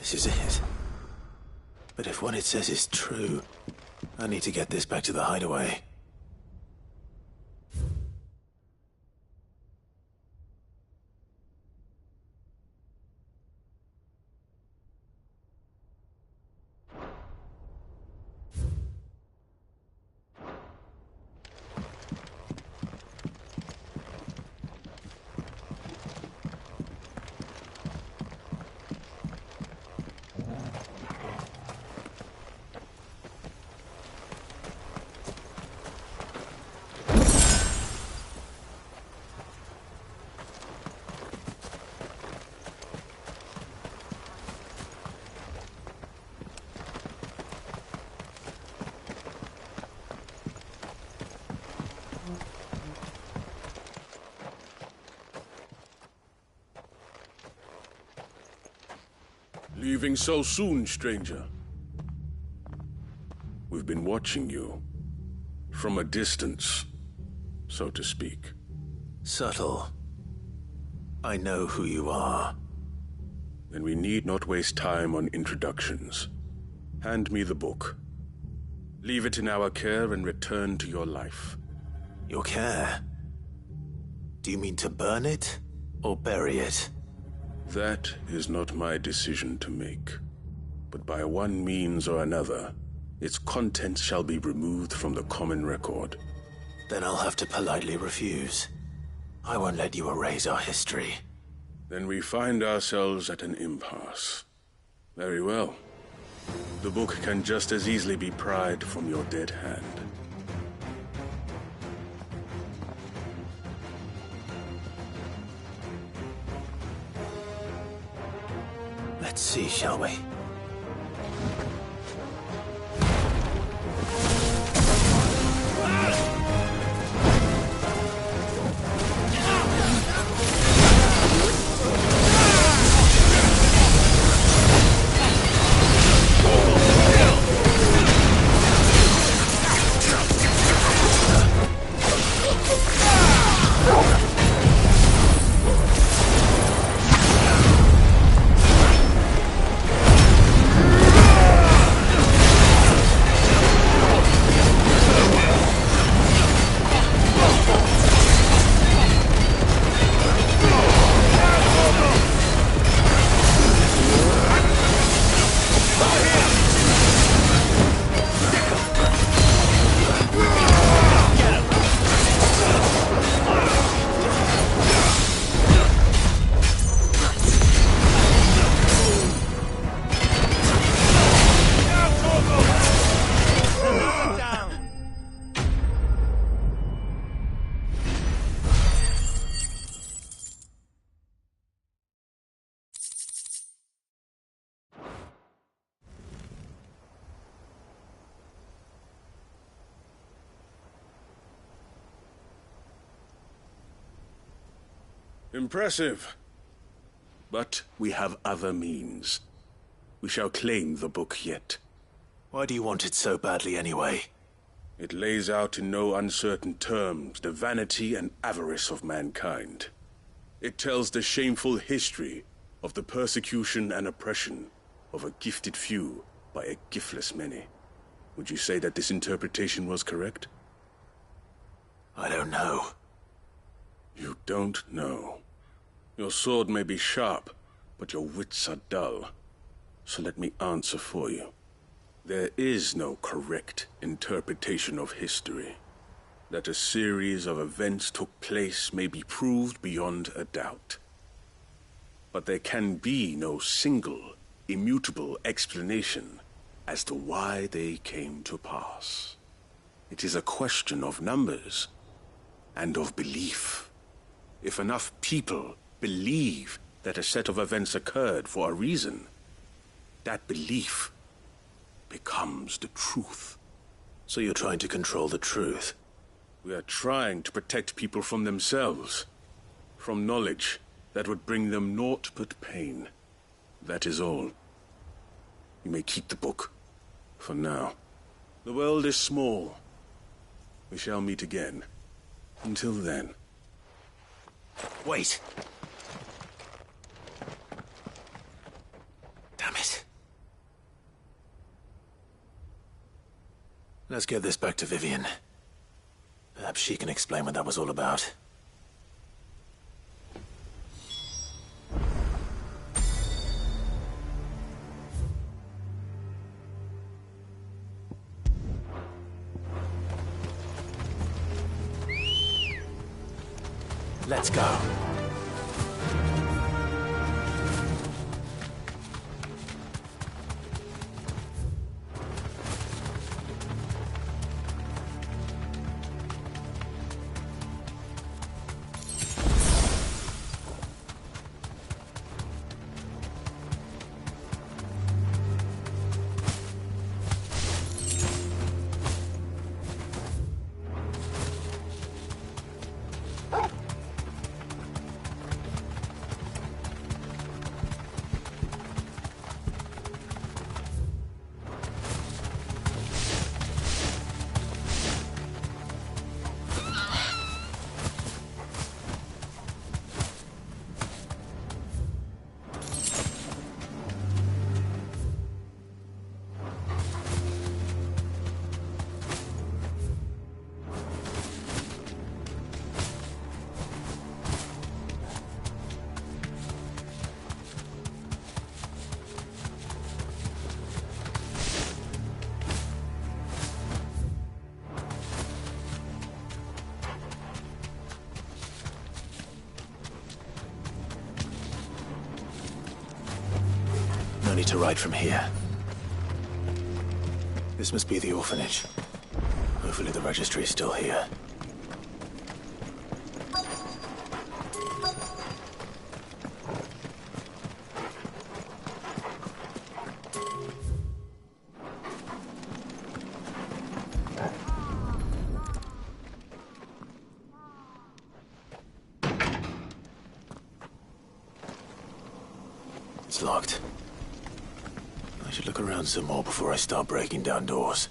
This is it. But if what it says is true, I need to get this back to the hideaway. Leaving so soon, stranger? We've been watching you. From a distance, so to speak. Subtle. I know who you are. Then we need not waste time on introductions. Hand me the book. Leave it in our care and return to your life. Your care? Do you mean to burn it, or bury it? That is not my decision to make. But by one means or another, its contents shall be removed from the common record. Then I'll have to politely refuse. I won't let you erase our history. Then we find ourselves at an impasse. Very well. The book can just as easily be pried from your dead hand. Let's see, shall we? Impressive. But we have other means. We shall claim the book yet. Why do you want it so badly anyway? It lays out in no uncertain terms the vanity and avarice of mankind. It tells the shameful history of the persecution and oppression of a gifted few by a giftless many. Would you say that this interpretation was correct? I don't know. You don't know. Your sword may be sharp, but your wits are dull. So let me answer for you. There is no correct interpretation of history. That a series of events took place may be proved beyond a doubt. But there can be no single, immutable explanation as to why they came to pass. It is a question of numbers and of belief. If enough people believe that a set of events occurred for a reason, that belief becomes the truth. So you're trying to control the truth? We are trying to protect people from themselves, from knowledge that would bring them naught but pain. That is all. You may keep the book, for now. The world is small. We shall meet again. Until then. Wait! Damn it. Let's get this back to Vivian. Perhaps she can explain what that was all about. Let's go. No need to ride from here. This must be the orphanage. Hopefully the registry is still here. It's locked. I should look around some more before I start breaking down doors.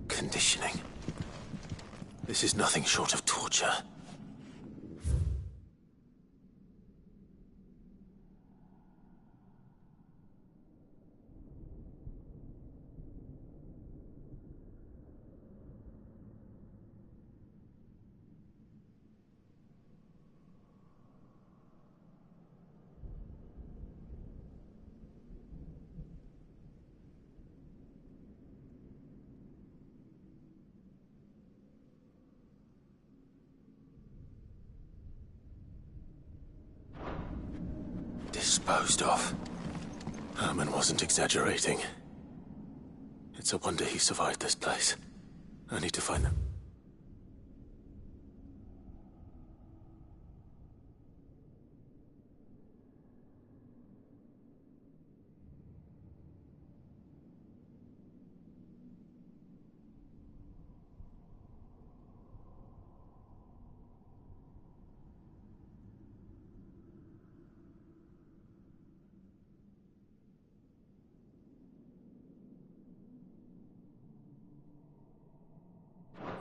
Conditioning. This is nothing short of torture. Disposed of. Herman wasn't exaggerating. It's a wonder he survived this place. I need to find them.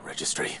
Registry.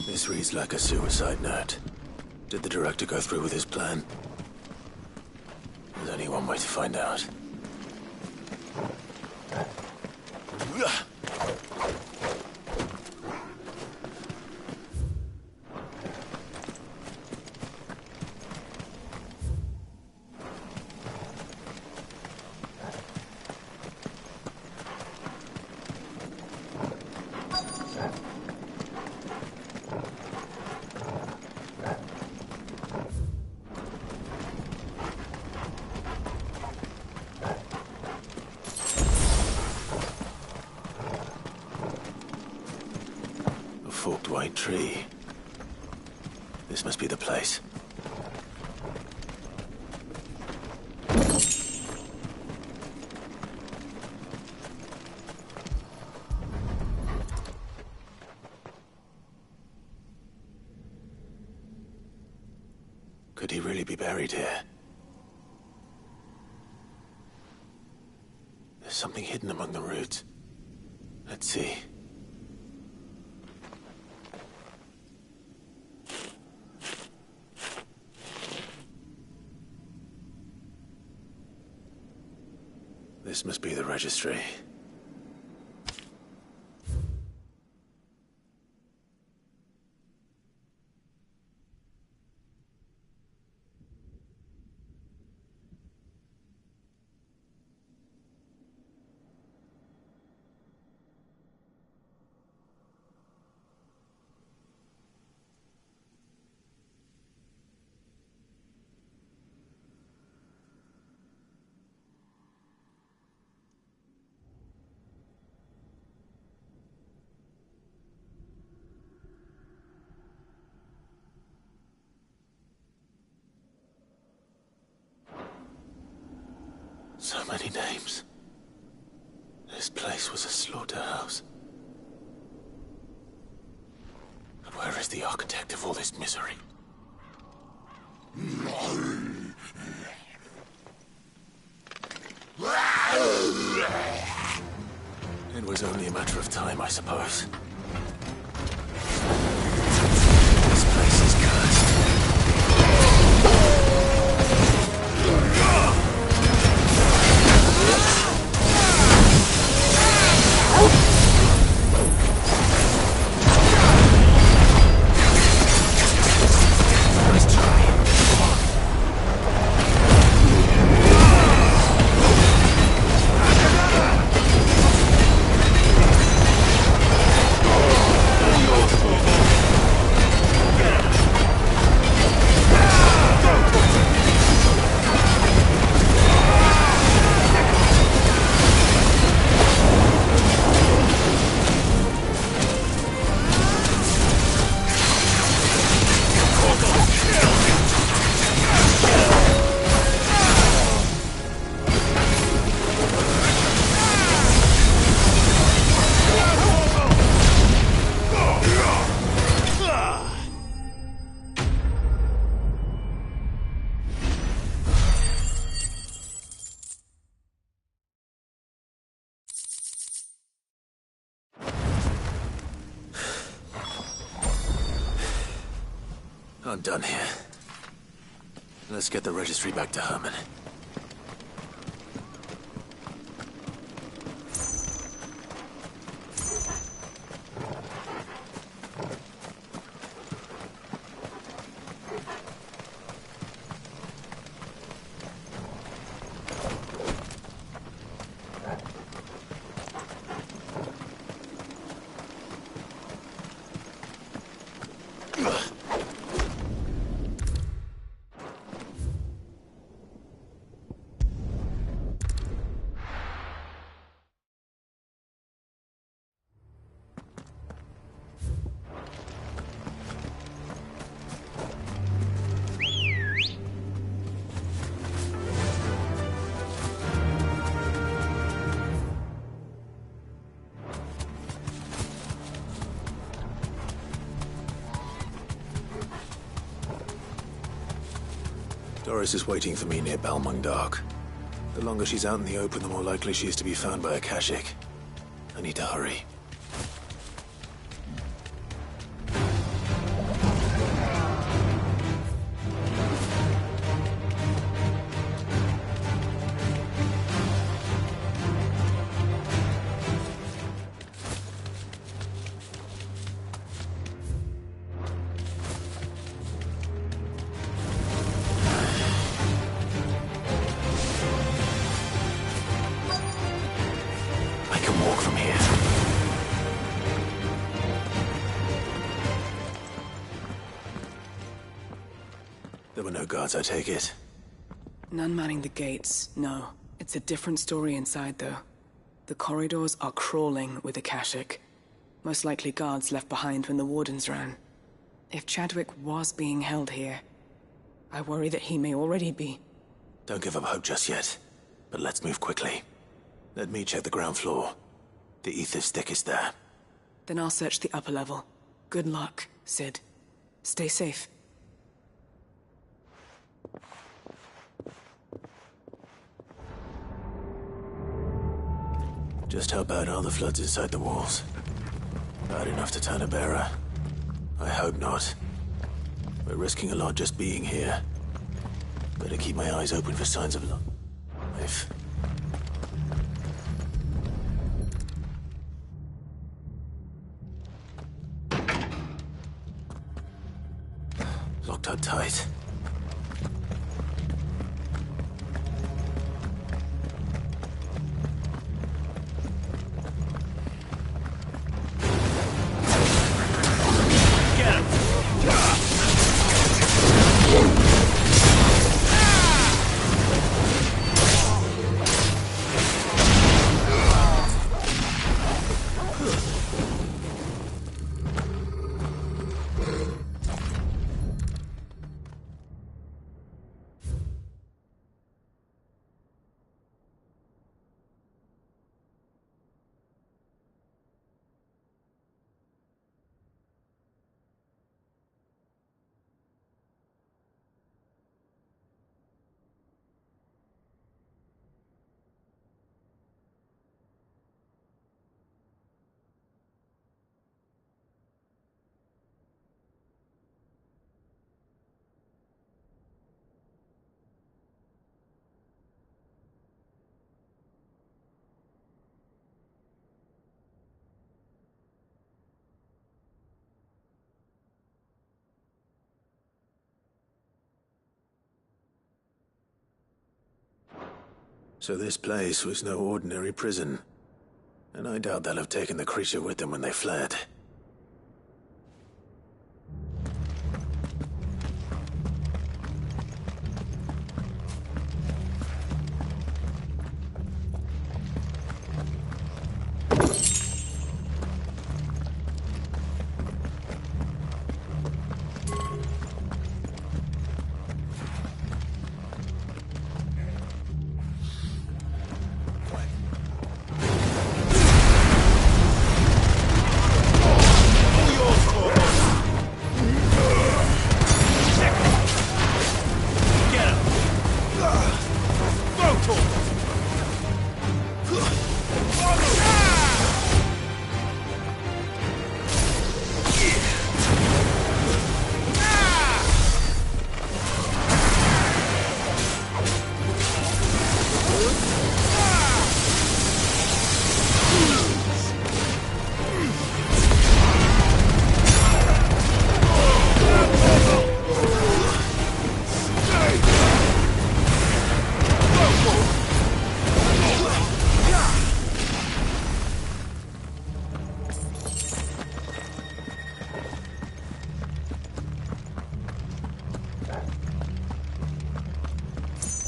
This reads like a suicide note. Did the director go through with his plan? There's only one way to find out. big tree. This must be the place. Could he really be buried here? There's something hidden among the roots. Let's see. This must be the registry. So many names. This place was a slaughterhouse. And where is the architect of all this misery? It was only a matter of time, I suppose. This place is cursed. I'm done here. Let's get the registry back to Herman. Doris is waiting for me near Balmung Dock. The longer she's out in the open, the more likely she is to be found by a Kashik. I need to hurry. There were no guards, I take it. None manning the gates, no. It's a different story inside, though. The corridors are crawling with Akashic. Most likely guards left behind when the Wardens ran. If Chadwick was being held here, I worry that he may already be. Don't give up hope just yet, but let's move quickly. Let me check the ground floor. The ether stick is there. Then I'll search the upper level. Good luck, Sid. Stay safe. Just how bad are the floods inside the walls? Bad enough to turn a bearer? I hope not. We're risking a lot just being here. Better keep my eyes open for signs of life. Locked up tight. So this place was no ordinary prison. And I doubt they'll have taken the creature with them when they fled.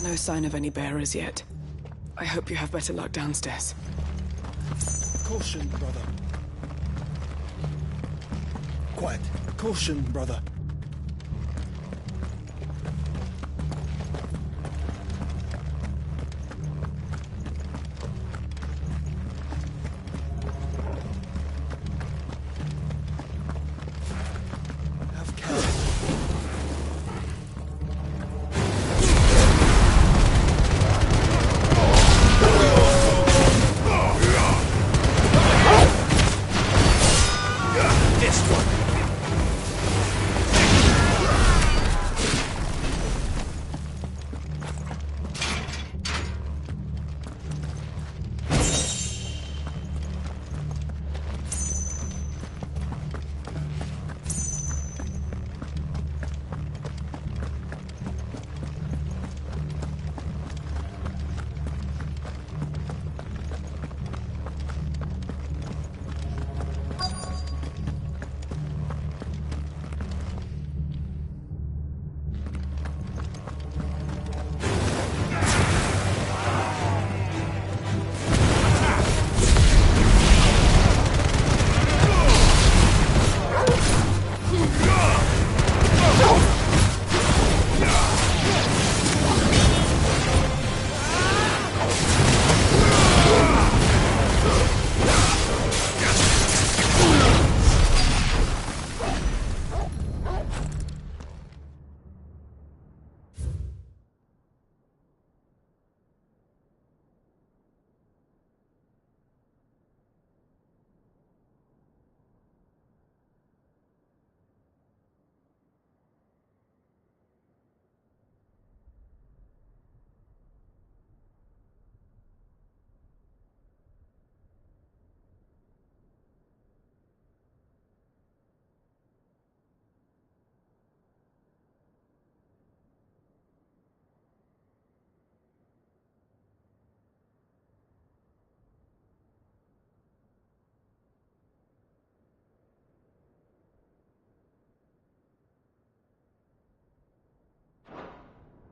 No sign of any bearers yet. I hope you have better luck downstairs. Caution, brother. Quiet. Caution, brother. This one.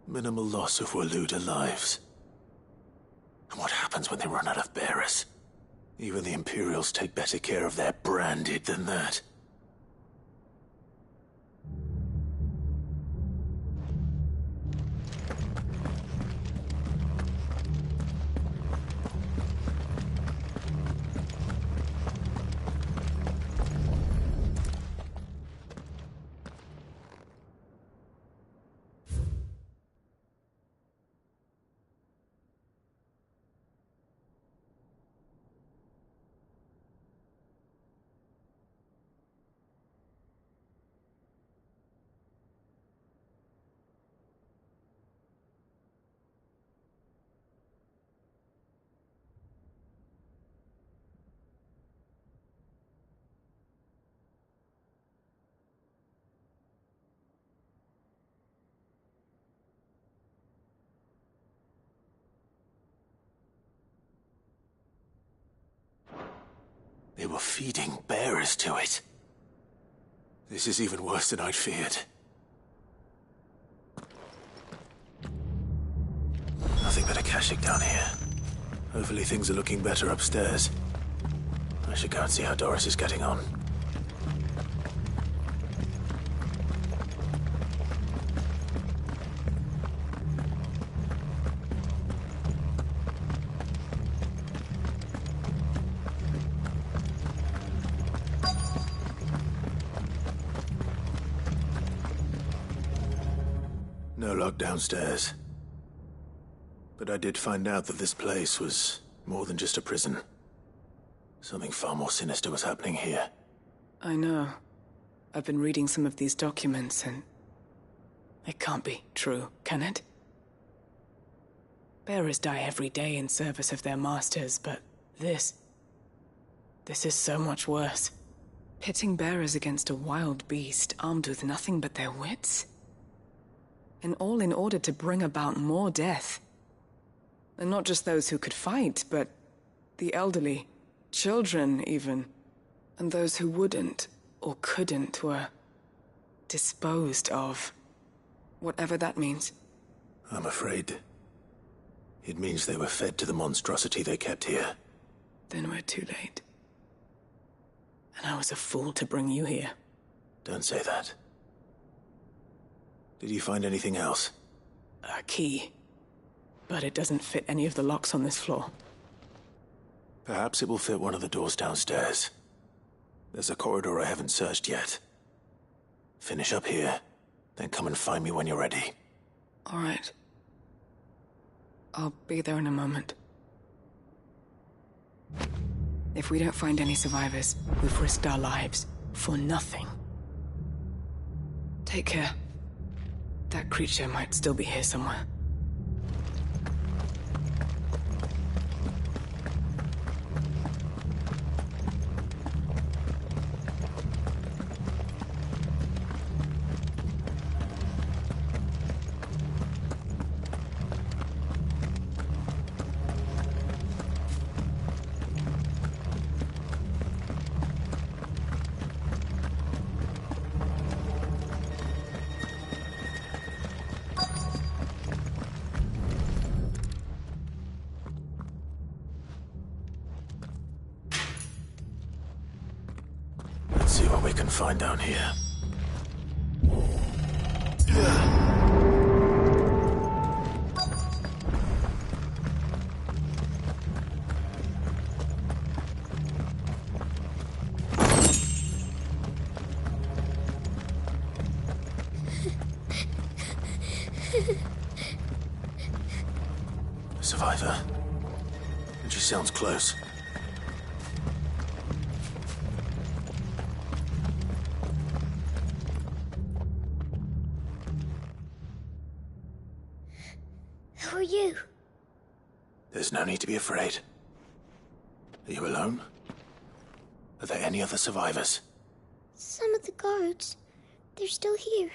Minimal loss of Waluda lives. And what happens when they run out of bearers? Even the Imperials take better care of their branded than that. They were feeding bearers to it. This is even worse than I'd feared. Nothing but a Kashyyyk down here. Hopefully things are looking better upstairs. I should go and see how Doris is getting on. No lock downstairs. But I did find out that this place was more than just a prison. Something far more sinister was happening here. I know. I've been reading some of these documents and... it can't be true, can it? Bearers die every day in service of their masters, but this is so much worse. Pitting bearers against a wild beast armed with nothing but their wits? And all in order to bring about more death. And not just those who could fight, but the elderly, children even. And those who wouldn't or couldn't were disposed of. Whatever that means. I'm afraid it means they were fed to the monstrosity they kept here. Then we're too late. And I was a fool to bring you here. Don't say that. Did you find anything else? A key. But it doesn't fit any of the locks on this floor. Perhaps it will fit one of the doors downstairs. There's a corridor I haven't searched yet. Finish up here, then come and find me when you're ready. All right. I'll be there in a moment. If we don't find any survivors, we've risked our lives for nothing. Take care. That creature might still be here somewhere. See what we can find down here. Survivor. And she sounds close. Who are you? There's no need to be afraid. Are you alone? Are there any other survivors? Some of the guards. They're still here.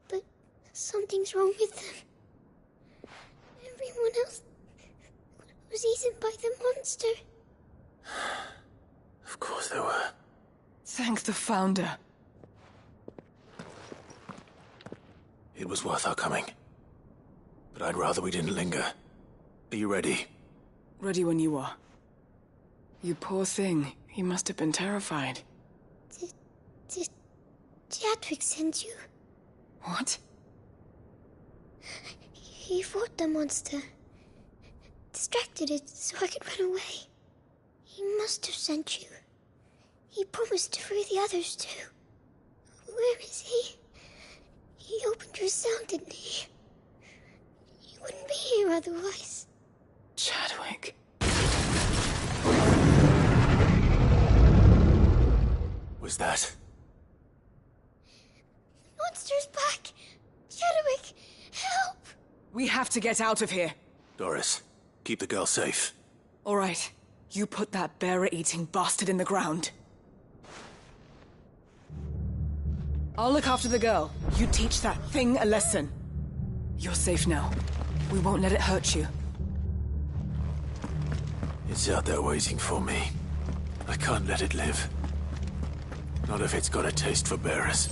But something's wrong with them. Everyone else was eaten by the monster. Of course there were. Thank the Founder. It was worth our coming. but I'd rather we didn't linger. Are you ready? Ready when you are. You poor thing. He must have been terrified. Did Chadwick send you? What? He fought the monster. Distracted it so I could run away. He must have sent you. He promised to free the others too. Where is he? He opened your cell, didn't he? He wouldn't be here otherwise. Chadwick. Was that? The monster's back! Chadwick, help! We have to get out of here. Doris, keep the girl safe. All right. You put that bearer-eating bastard in the ground. I'll look after the girl. You teach that thing a lesson. You're safe now. We won't let it hurt you. It's out there waiting for me. I can't let it live. Not if it's got a taste for bearers.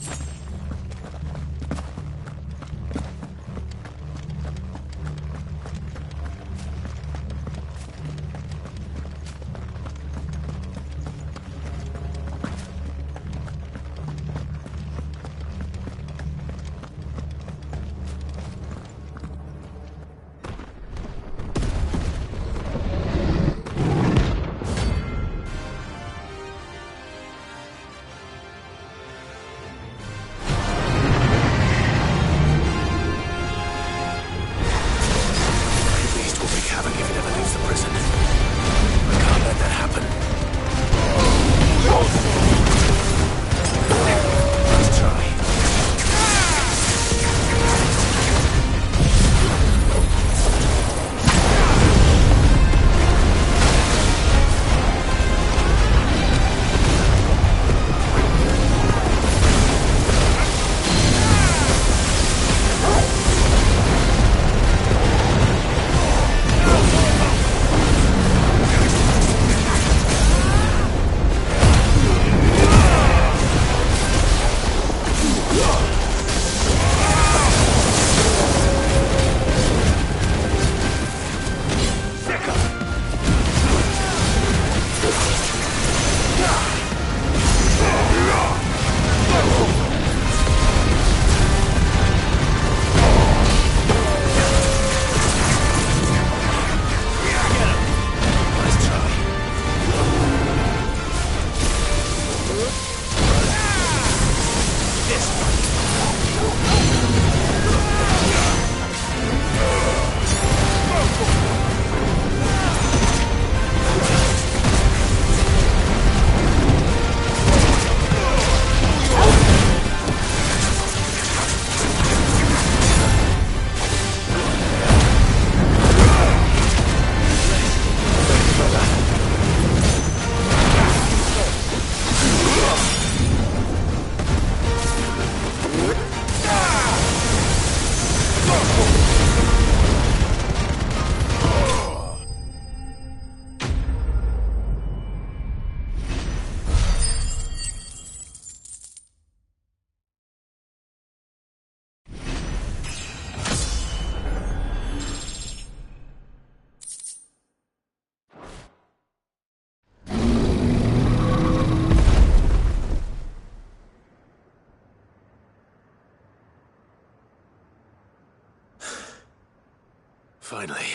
Finally.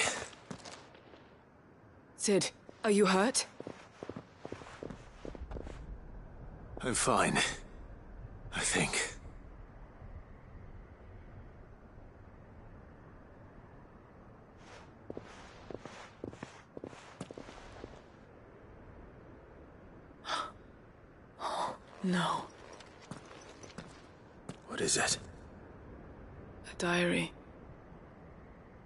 Sid, are you hurt? I'm fine. I think. Oh, no. What is it? A diary.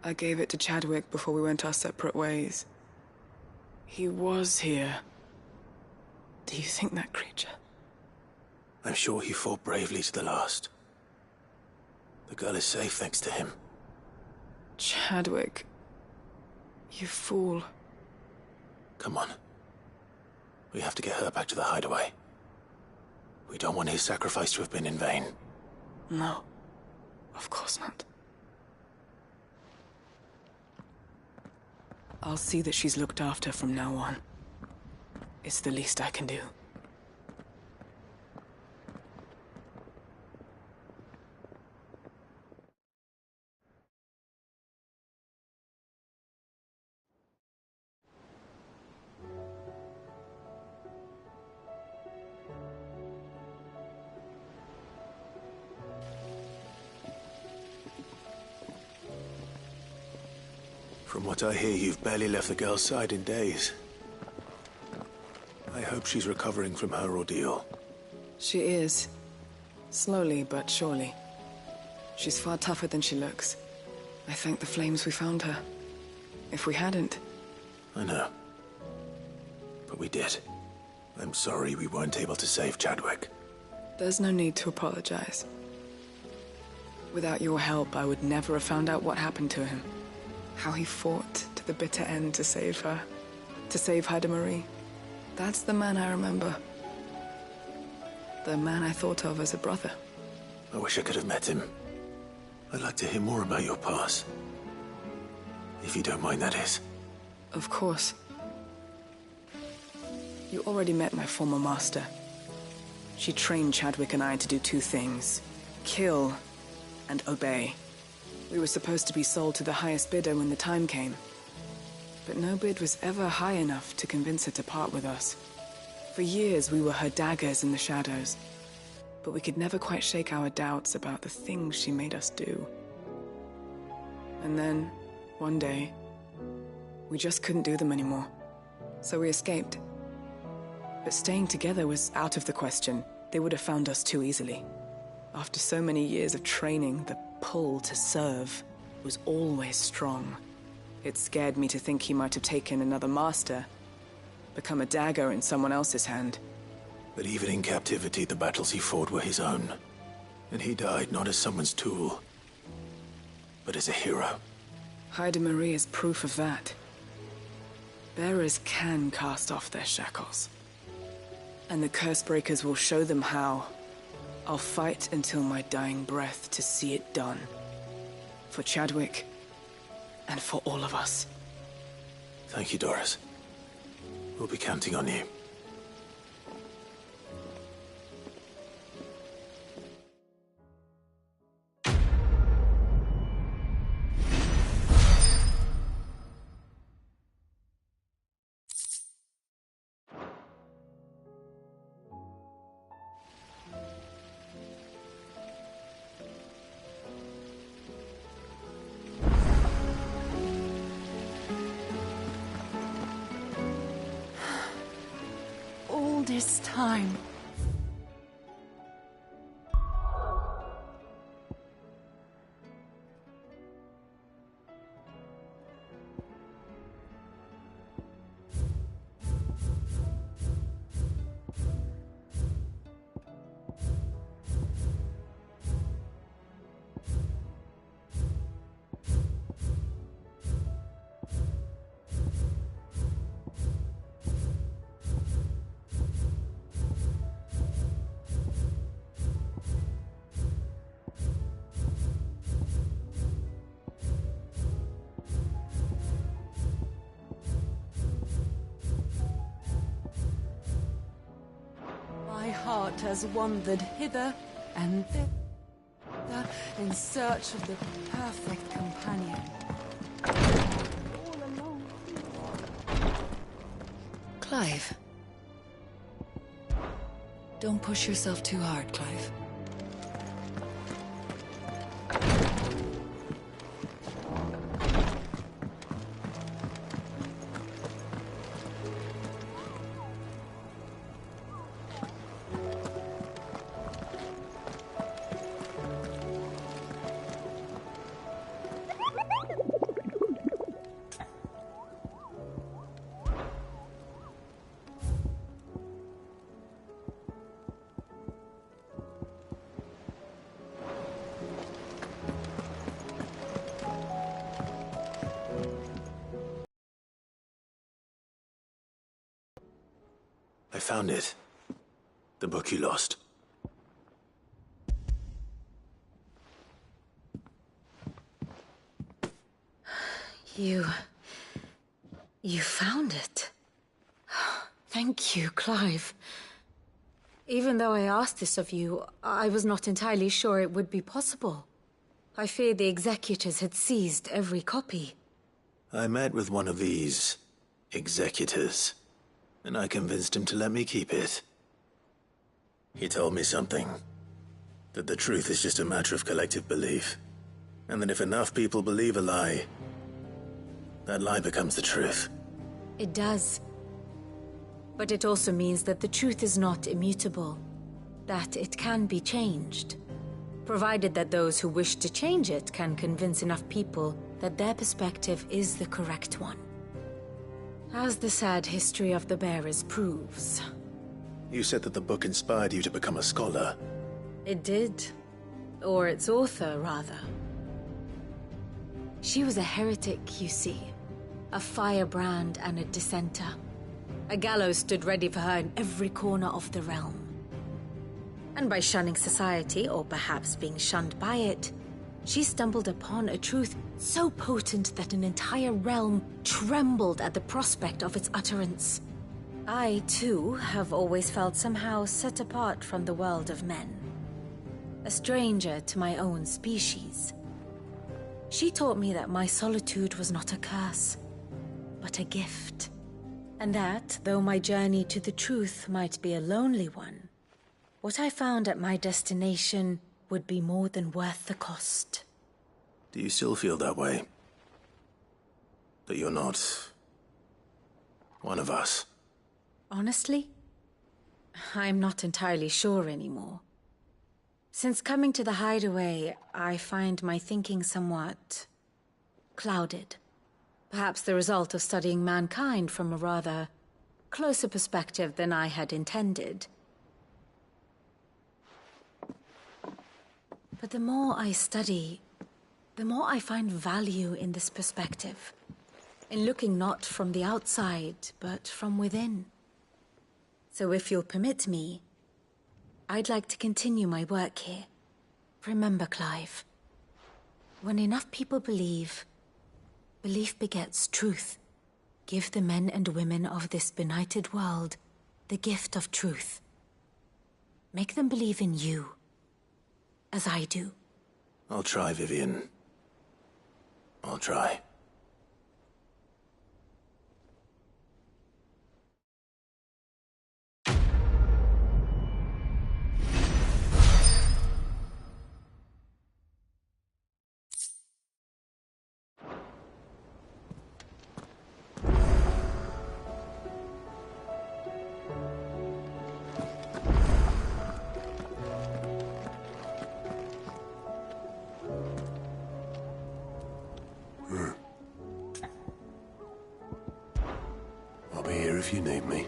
I gave it to Chadwick before we went our separate ways. He was here. Do you think that creature? I'm sure he fought bravely to the last. The girl is safe thanks to him. Chadwick. You fool. Come on. We have to get her back to the hideaway. We don't want his sacrifice to have been in vain. No. Of course not. I'll see that she's looked after from now on. It's the least I can do. From what I hear, you've barely left the girl's side in days. I hope she's recovering from her ordeal. She is. Slowly but surely. She's far tougher than she looks. I thank the flames we found her. If we hadn't... I know. But we did. I'm sorry we weren't able to save Chadwick. There's no need to apologize. Without your help, I would never have found out what happened to him. How he fought to the bitter end to save her. To save Haida Marie. That's the man I remember. The man I thought of as a brother. I wish I could have met him. I'd like to hear more about your past. If you don't mind, that is. Of course. You already met my former master. She trained Chadwick and I to do two things. Kill and obey. We were supposed to be sold to the highest bidder when the time came. But no bid was ever high enough to convince her to part with us. For years we were her daggers in the shadows. But we could never quite shake our doubts about the things she made us do. And then, one day, we just couldn't do them anymore. So we escaped. But staying together was out of the question. They would have found us too easily. After so many years of training, the pull to serve was always strong. It scared me to think he might have taken another master, become a dagger in someone else's hand. But even in captivity, the battles he fought were his own. And he died not as someone's tool, but as a hero. Haida Marie is proof of that. Bearers can cast off their shackles. And the Cursebreakers will show them how. I'll fight until my dying breath to see it done. For Chadwick, and for all of us. Thank you, Doris. We'll be counting on you. This time. My heart has wandered hither and thither in search of the perfect companion. All alone. Clive. Don't push yourself too hard, Clive. I found it. The book you lost. You You found it. Thank you, Clive. Even though I asked this of you, I was not entirely sure it would be possible. I feared the executors had seized every copy. I met with one of these executors, and I convinced him to let me keep it. He told me something. That the truth is just a matter of collective belief. And that if enough people believe a lie, that lie becomes the truth. It does. But it also means that the truth is not immutable. That it can be changed. Provided that those who wish to change it can convince enough people that their perspective is the correct one. As the sad history of the bearers proves. You said that the book inspired you to become a scholar. It did. Or its author, rather. She was a heretic, you see. A firebrand and a dissenter. A gallows stood ready for her in every corner of the realm. And by shunning society, or perhaps being shunned by it, she stumbled upon a truth so potent that an entire realm trembled at the prospect of its utterance. I, too, have always felt somehow set apart from the world of men. A stranger to my own species. She taught me that my solitude was not a curse, but a gift. And that, though my journey to the truth might be a lonely one, what I found at my destination would be more than worth the cost. Do you still feel that way? That you're not one of us? Honestly, I'm not entirely sure anymore. Since coming to the hideaway, I find my thinking somewhat clouded. Perhaps the result of studying mankind from a rather closer perspective than I had intended. But the more I study, the more I find value in this perspective. In looking not from the outside, but from within. So if you'll permit me, I'd like to continue my work here. Remember, Clive, when enough people believe, belief begets truth. Give the men and women of this benighted world the gift of truth. Make them believe in you, as I do. I'll try, Vivian. I'll try. I'll be here if you need me.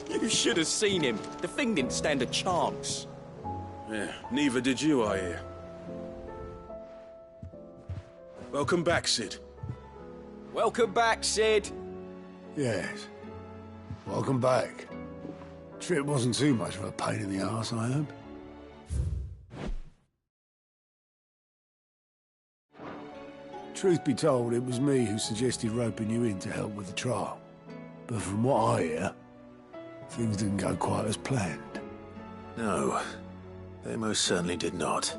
You should have seen him. The thing didn't stand a chance. Yeah, neither did you, I hear. Welcome back, Sid. Welcome back, Sid. Yes. Welcome back. Trip wasn't too much of a pain in the arse, I hope. Truth be told, it was me who suggested roping you in to help with the trial. But from what I hear, things didn't go quite as planned. No, they most certainly did not.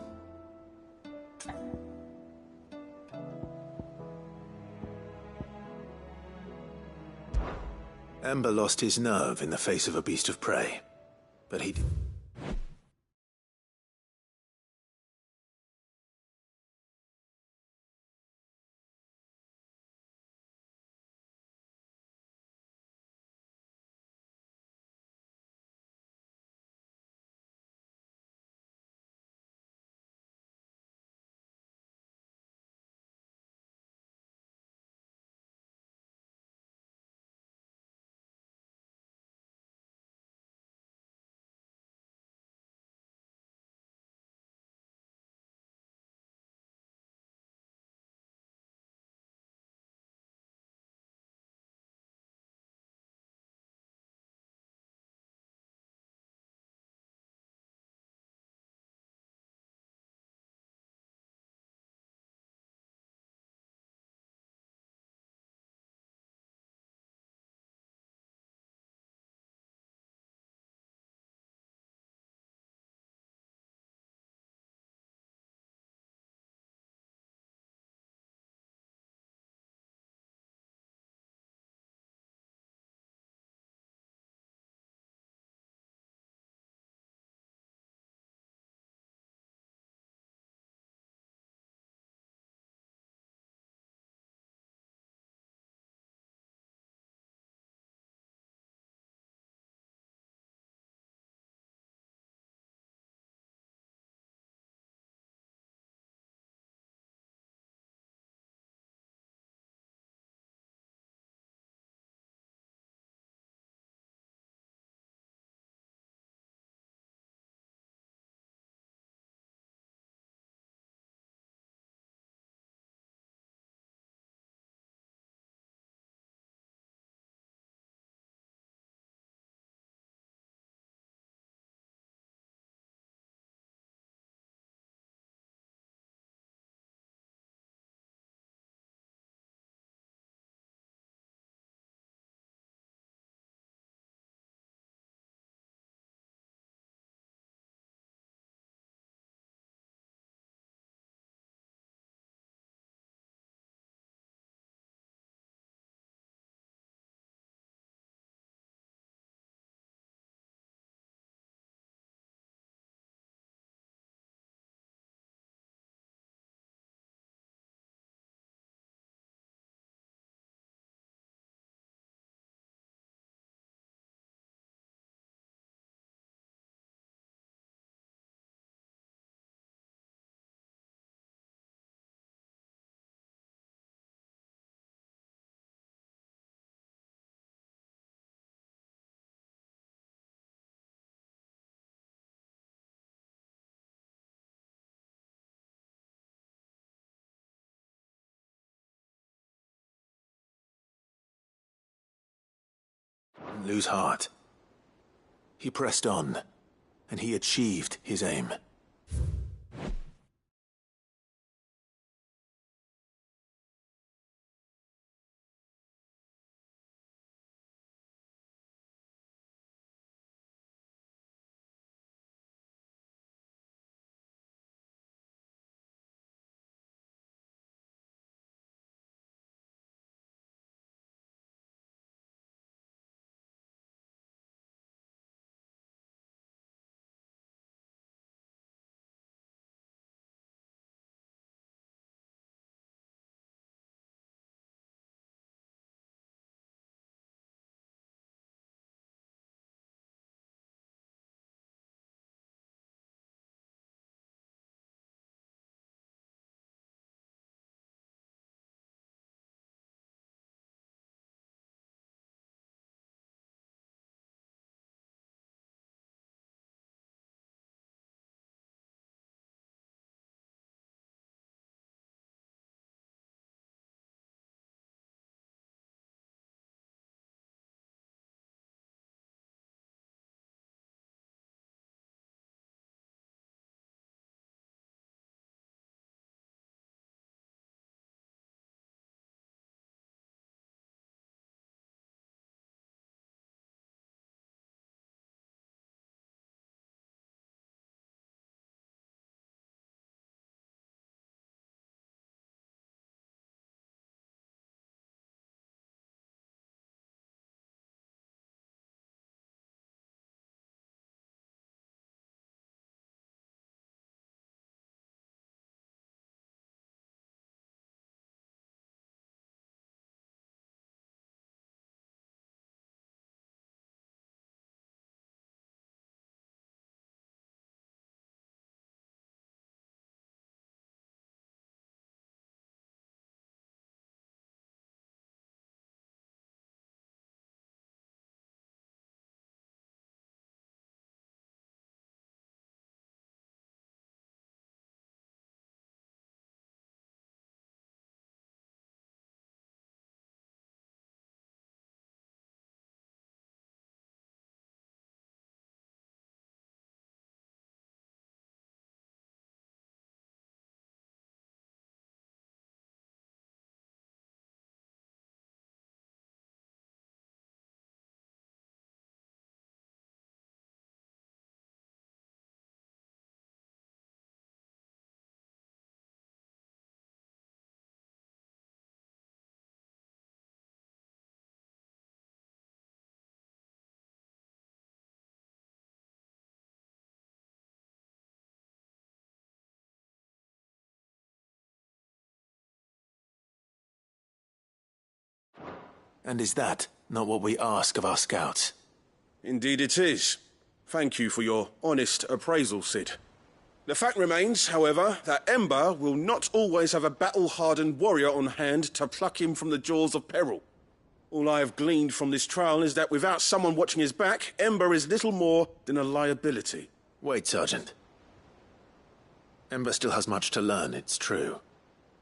Ember lost his nerve in the face of a beast of prey, but he didn't lose heart. He pressed on, and he achieved his aim. And is that not what we ask of our scouts? Indeed it is. Thank you for your honest appraisal, Sid. The fact remains, however, that Ember will not always have a battle-hardened warrior on hand to pluck him from the jaws of peril. All I have gleaned from this trial is that without someone watching his back, Ember is little more than a liability. Wait, Sergeant. Ember still has much to learn, it's true.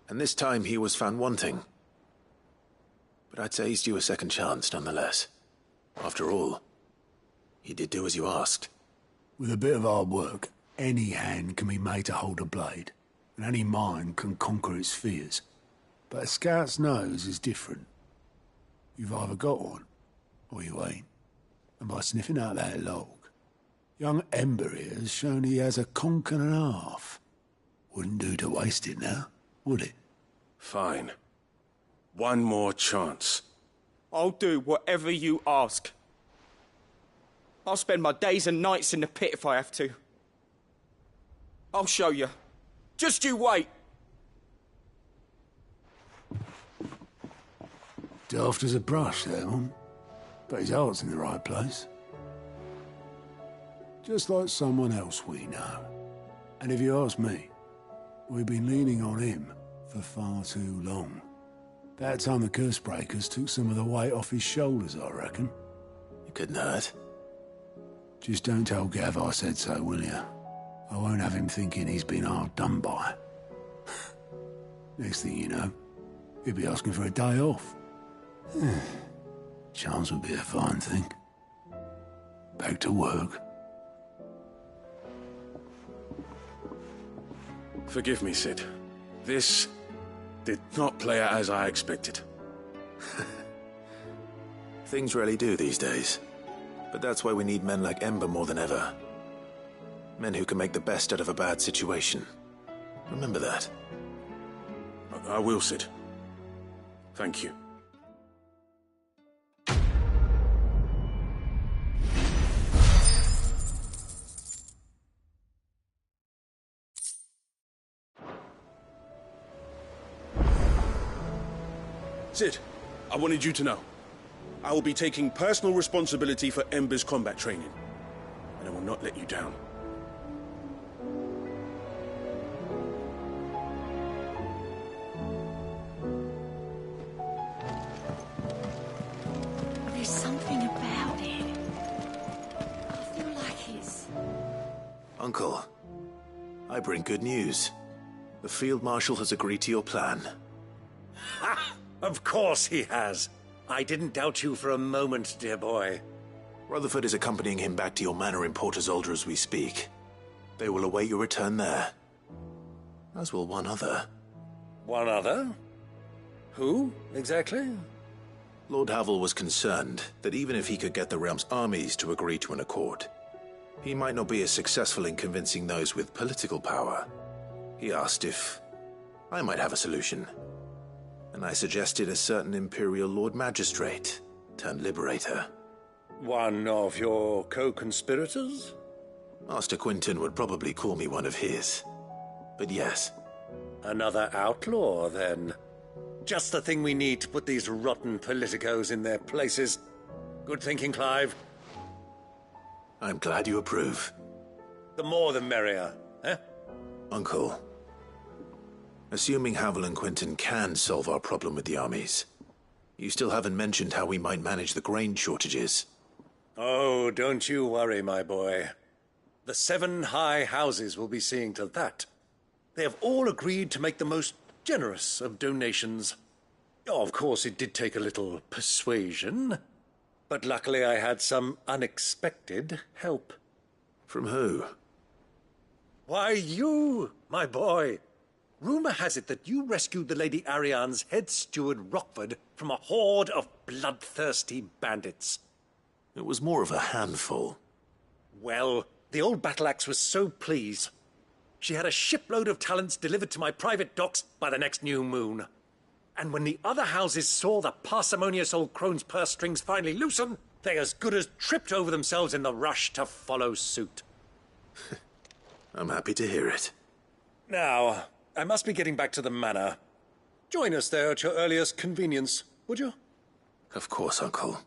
And this time he was found wanting. But I'd say he's due a second chance, nonetheless. After all, he did do as you asked. With a bit of hard work, any hand can be made to hold a blade, and any mind can conquer its fears. But a scout's nose is different. You've either got one, or you ain't. And by sniffing out that log, young Ember here has shown he has a conch and a half. Wouldn't do to waste it now, would it? Fine. One more chance. I'll do whatever you ask. I'll spend my days and nights in the pit if I have to. I'll show you. Just you wait. Daft as a brush, that one. But his heart's in the right place. Just like someone else we know. And if you ask me, we've been leaning on him for far too long. That time the curse breakers took some of the weight off his shoulders, I reckon. It couldn't hurt. Just don't tell Gav I said so, will you? I won't have him thinking he's been hard done by. Next thing you know, he'll be asking for a day off. Chance would be a fine thing. back to work. Forgive me, Sid. This did not play out as I expected. Things really do these days. But that's why we need men like Ember more than ever. Men who can make the best out of a bad situation. Remember that. I will, Sid. Thank you. Sid, I wanted you to know. I will be taking personal responsibility for Ember's combat training. And I will not let you down. There's something about it. I feel like he's... Uncle, I bring good news. The Field Marshal has agreed to your plan. Ha! Of course he has. I didn't doubt you for a moment, dear boy. Rutherford is accompanying him back to your manor in Port Isolde as we speak. They will await your return there. As will one other. One other? Who, exactly? Lord Havel was concerned that even if he could get the realm's armies to agree to an accord, he might not be as successful in convincing those with political power. He asked if I might have a solution. And I suggested a certain Imperial Lord Magistrate turned Liberator. One of your co-conspirators? Master Quinton would probably call me one of his. But yes. Another outlaw, then. Just the thing we need to put these rotten politicos in their places. Good thinking, Clive. I'm glad you approve. The more the merrier, eh? Uncle, assuming Havel and Quinton can solve our problem with the armies, you still haven't mentioned how we might manage the grain shortages. Oh, don't you worry, my boy. The 7 high houses will be seeing to that. They have all agreed to make the most generous of donations. Oh, of course, it did take a little persuasion, but luckily I had some unexpected help. From who? Why, you, my boy. Rumor has it that you rescued the Lady Ariane's head steward Rockford from a horde of bloodthirsty bandits. It was more of a handful. Well, the old battle axe was so pleased. She had a shipload of talents delivered to my private docks by the next new moon. And when the other houses saw the parsimonious old crone's purse strings finally loosen, they as good as tripped over themselves in the rush to follow suit. I'm happy to hear it. Now, I must be getting back to the manor. Join us there at your earliest convenience, would you? Of course, Uncle.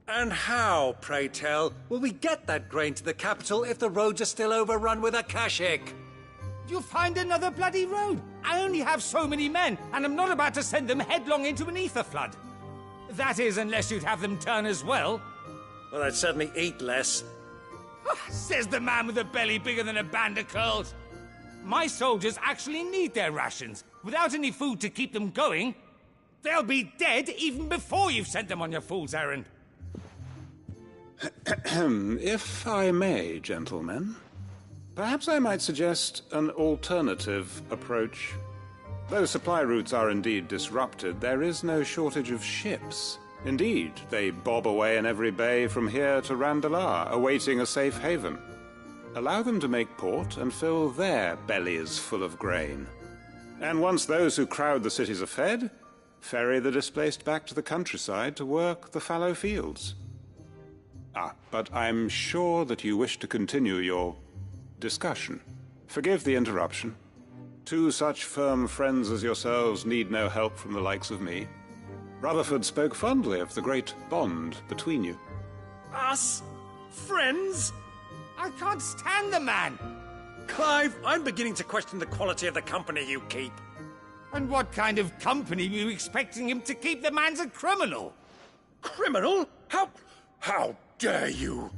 And how, pray tell, will we get that grain to the capital if the roads are still overrun with Akashic? You'll find another bloody road. I only have so many men, and I'm not about to send them headlong into an ether flood. That is, unless you'd have them turn as well. Well, I'd certainly eat less. Says the man with a belly bigger than a band of curls. My soldiers actually need their rations. Without any food to keep them going, they'll be dead even before you've sent them on your fool's errand. If I may, gentlemen, perhaps I might suggest an alternative approach. Though supply routes are indeed disrupted, there is no shortage of ships. Indeed, they bob away in every bay from here to Randalar, awaiting a safe haven. Allow them to make port and fill their bellies full of grain. And once those who crowd the cities are fed, ferry the displaced back to the countryside to work the fallow fields. But I'm sure that you wish to continue your discussion. Forgive the interruption. 2 such firm friends as yourselves need no help from the likes of me. Rutherford spoke fondly of the great bond between you. Us? Friends? I can't stand the man! Clive, I'm beginning to question the quality of the company you keep. And what kind of company were you expecting him to keep? The man's a criminal! Criminal? How dare you?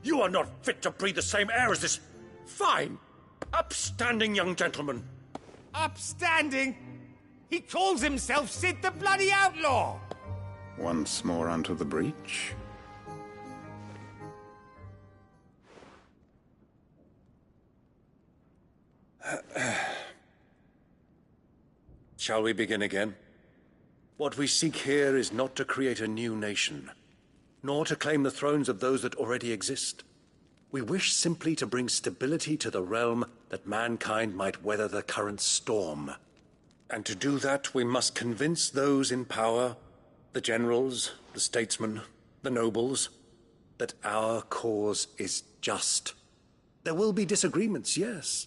You are not fit to breathe the same air as this fine, upstanding young gentleman. Upstanding? He calls himself Sid the Bloody Outlaw! Once more onto the breach. Shall we begin again? What we seek here is not to create a new nation, nor to claim the thrones of those that already exist. We wish simply to bring stability to the realm that mankind might weather the current storm. And to do that, we must convince those in power, the generals, the statesmen, the nobles, that our cause is just. There will be disagreements, yes,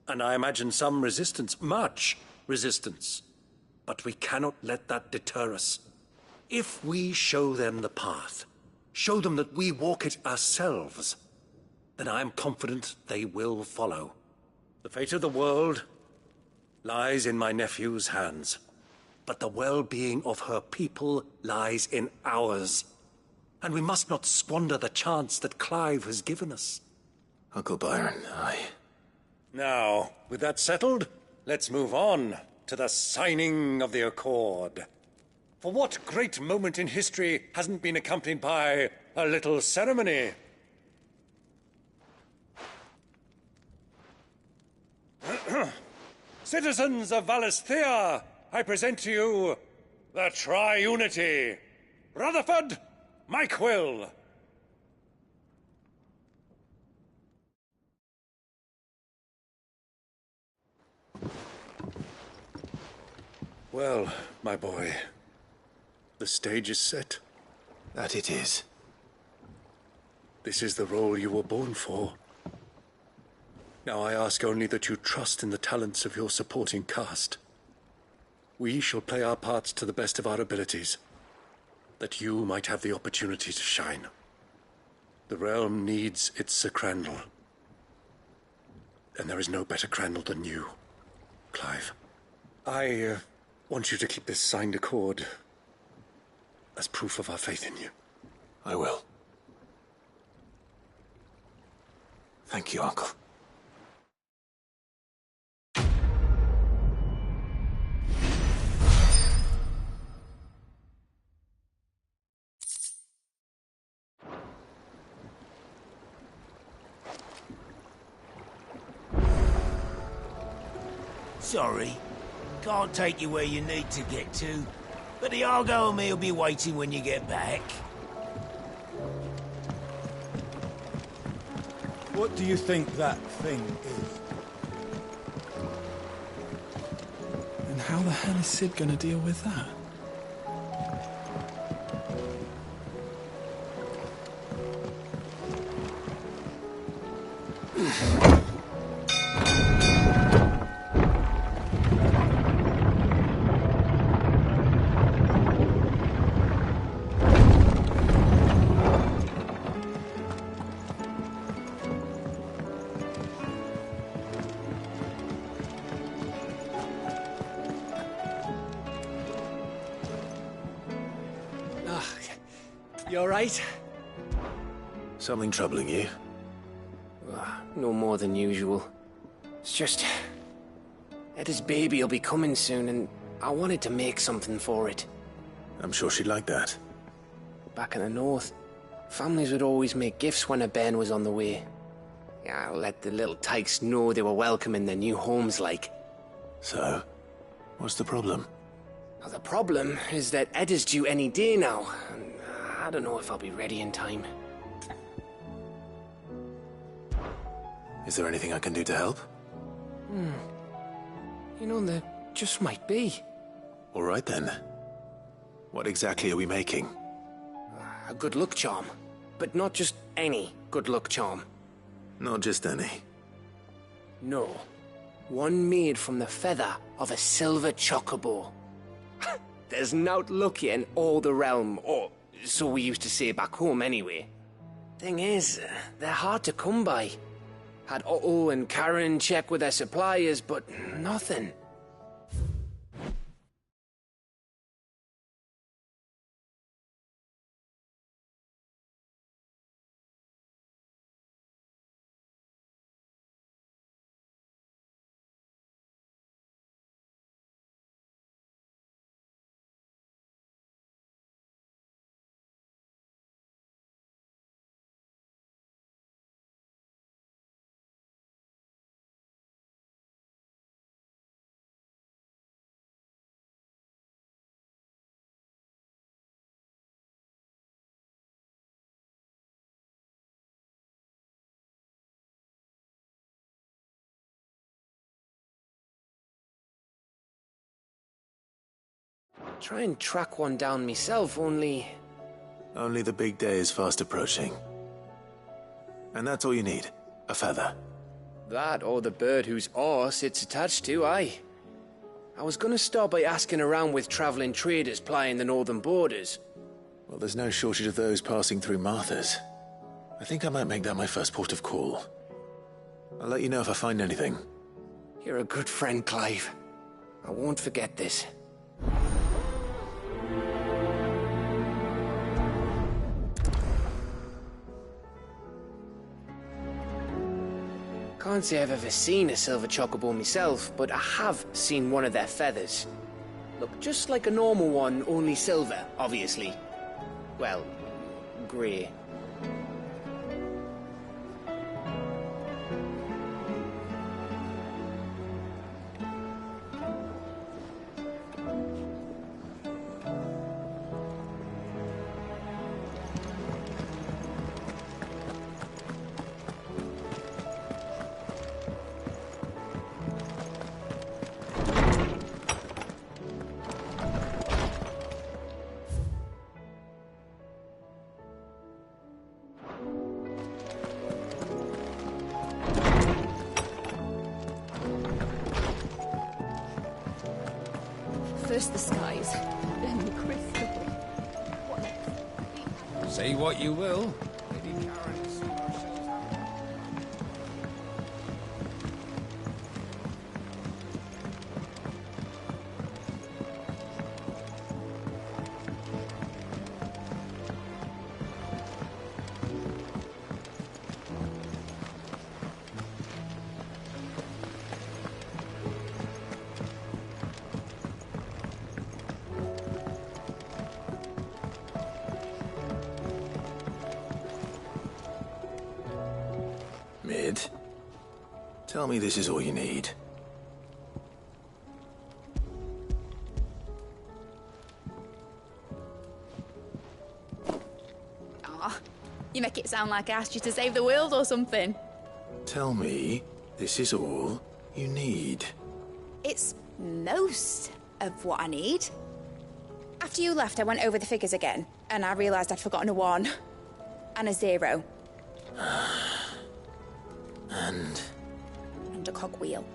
and I imagine some resistance, much resistance. But we cannot let that deter us. If we show them the path, show them that we walk it ourselves, then I am confident they will follow. The fate of the world lies in my nephew's hands, but the well-being of her people lies in ours. And we must not squander the chance that Clive has given us. Uncle Byron, Now, with that settled, let's move on to the signing of the Accord. For what great moment in history hasn't been accompanied by a little ceremony? Citizens of Valisthea, I present to you the Triunity. Rutherford, Mike Will. Well, my boy, the stage is set. That it is. This is the role you were born for. Now I ask only that you trust in the talents of your supporting cast. We shall play our parts to the best of our abilities, that you might have the opportunity to shine. The realm needs its Sir Crandall. And there is no better Crandall than you, Clive. I want you to keep this signed accord as proof of our faith in you. I will. Thank you, Uncle. Sorry, can't take you where you need to get to, but the Argo and me will be waiting when you get back. What do you think that thing is? And how the hell is Sid gonna deal with that? You alright? Something troubling you? No more than usual. It's just... Eda's baby will be coming soon, and I wanted to make something for it. I'm sure she'd like that. Back in the north, families would always make gifts when a bairn was on the way. Yeah, let the little tykes know they were welcome in their new homes, like. So, what's the problem? Well, the problem is that Eda's due any day now, and I don't know if I'll be ready in time. Is there anything I can do to help? You know, there just might be. All right then. What exactly are we making? A good luck charm. But not just any good luck charm. Not just any. No. One made from the feather of a silver chocobo. There's nowt luckier in all the realm, or so we used to say back home anyway. Thing is, they're hard to come by. Had Otto and Karen check with their suppliers, but nothing. Try and track one down myself, only... Only the big day is fast approaching. And that's all you need, a feather. That or the bird whose horse it's attached to, aye. I was gonna start by asking around with travelling traders plying the northern borders. Well, there's no shortage of those passing through Martha's. I think I might make that my first port of call. I'll let you know if I find anything. You're a good friend, Clive. I won't forget this. Can't say I've ever seen a silver chocobo myself, but I have seen one of their feathers. Look, just like a normal one, only silver, obviously. Well, grey. First the skies, then the crystal. Say what you will. Lady Karen is seeing ourselves out. Mid, tell me this is all you need. Aw, you make it sound like I asked you to save the world or something. Tell me this is all you need. It's most of what I need. After you left, I went over the figures again, and I realised I'd forgotten a 1 and a 0. And a cogwheel.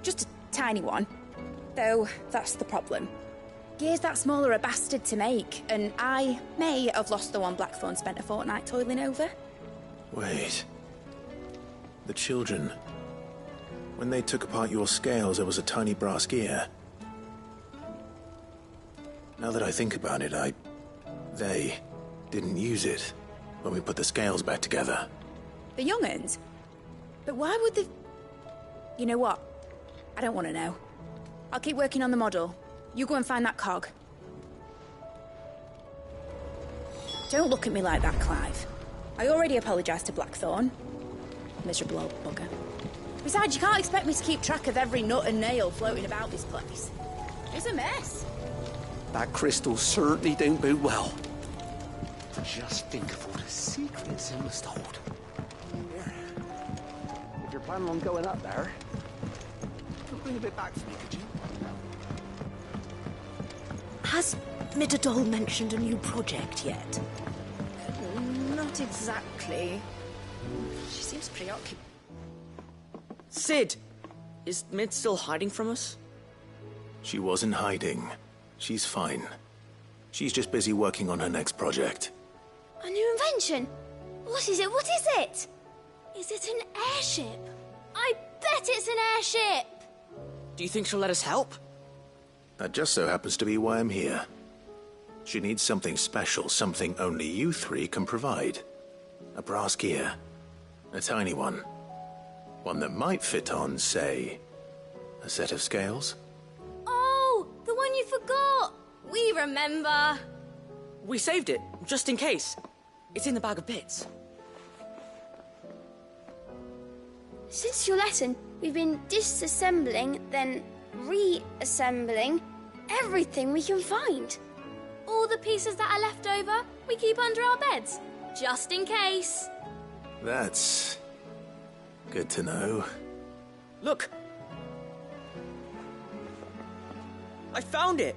Just a tiny one. Though, that's the problem. Gears that small are a bastard to make, and I may have lost the one Blackthorn spent a fortnight toiling over. Wait. The children. When they took apart your scales, there was a tiny brass gear. Now that I think about it, they didn't use it when we put the scales back together. The young'uns? But why would the... You know what? I don't want to know. I'll keep working on the model. You go and find that cog. Don't look at me like that, Clive. I already apologised to Blackthorn. Miserable old bugger. Besides, you can't expect me to keep track of every nut and nail floating about this place. It's a mess. That crystal certainly don't bode well. Just think of all the secrets it must hold. Here. If you're planning on going up there, bring a bit back for me, could you? Has Midadol mentioned a new project yet? Not exactly. She seems preoccupied. Sid! Is Mid still hiding from us? She wasn't hiding. She's fine. She's just busy working on her next project. A new invention? What is it? What is it? Is it an airship? I bet it's an airship! Do you think she'll let us help? That just so happens to be why I'm here. She needs something special, something only you three can provide. A brass gear. A tiny one. One that might fit on, say, a set of scales. Oh, the one you forgot! We remember! We saved it, just in case. It's in the bag of bits. Since your lesson, we've been disassembling, then reassembling everything we can find. All the pieces that are left over, we keep under our beds, just in case. That's good to know. Look! I found it!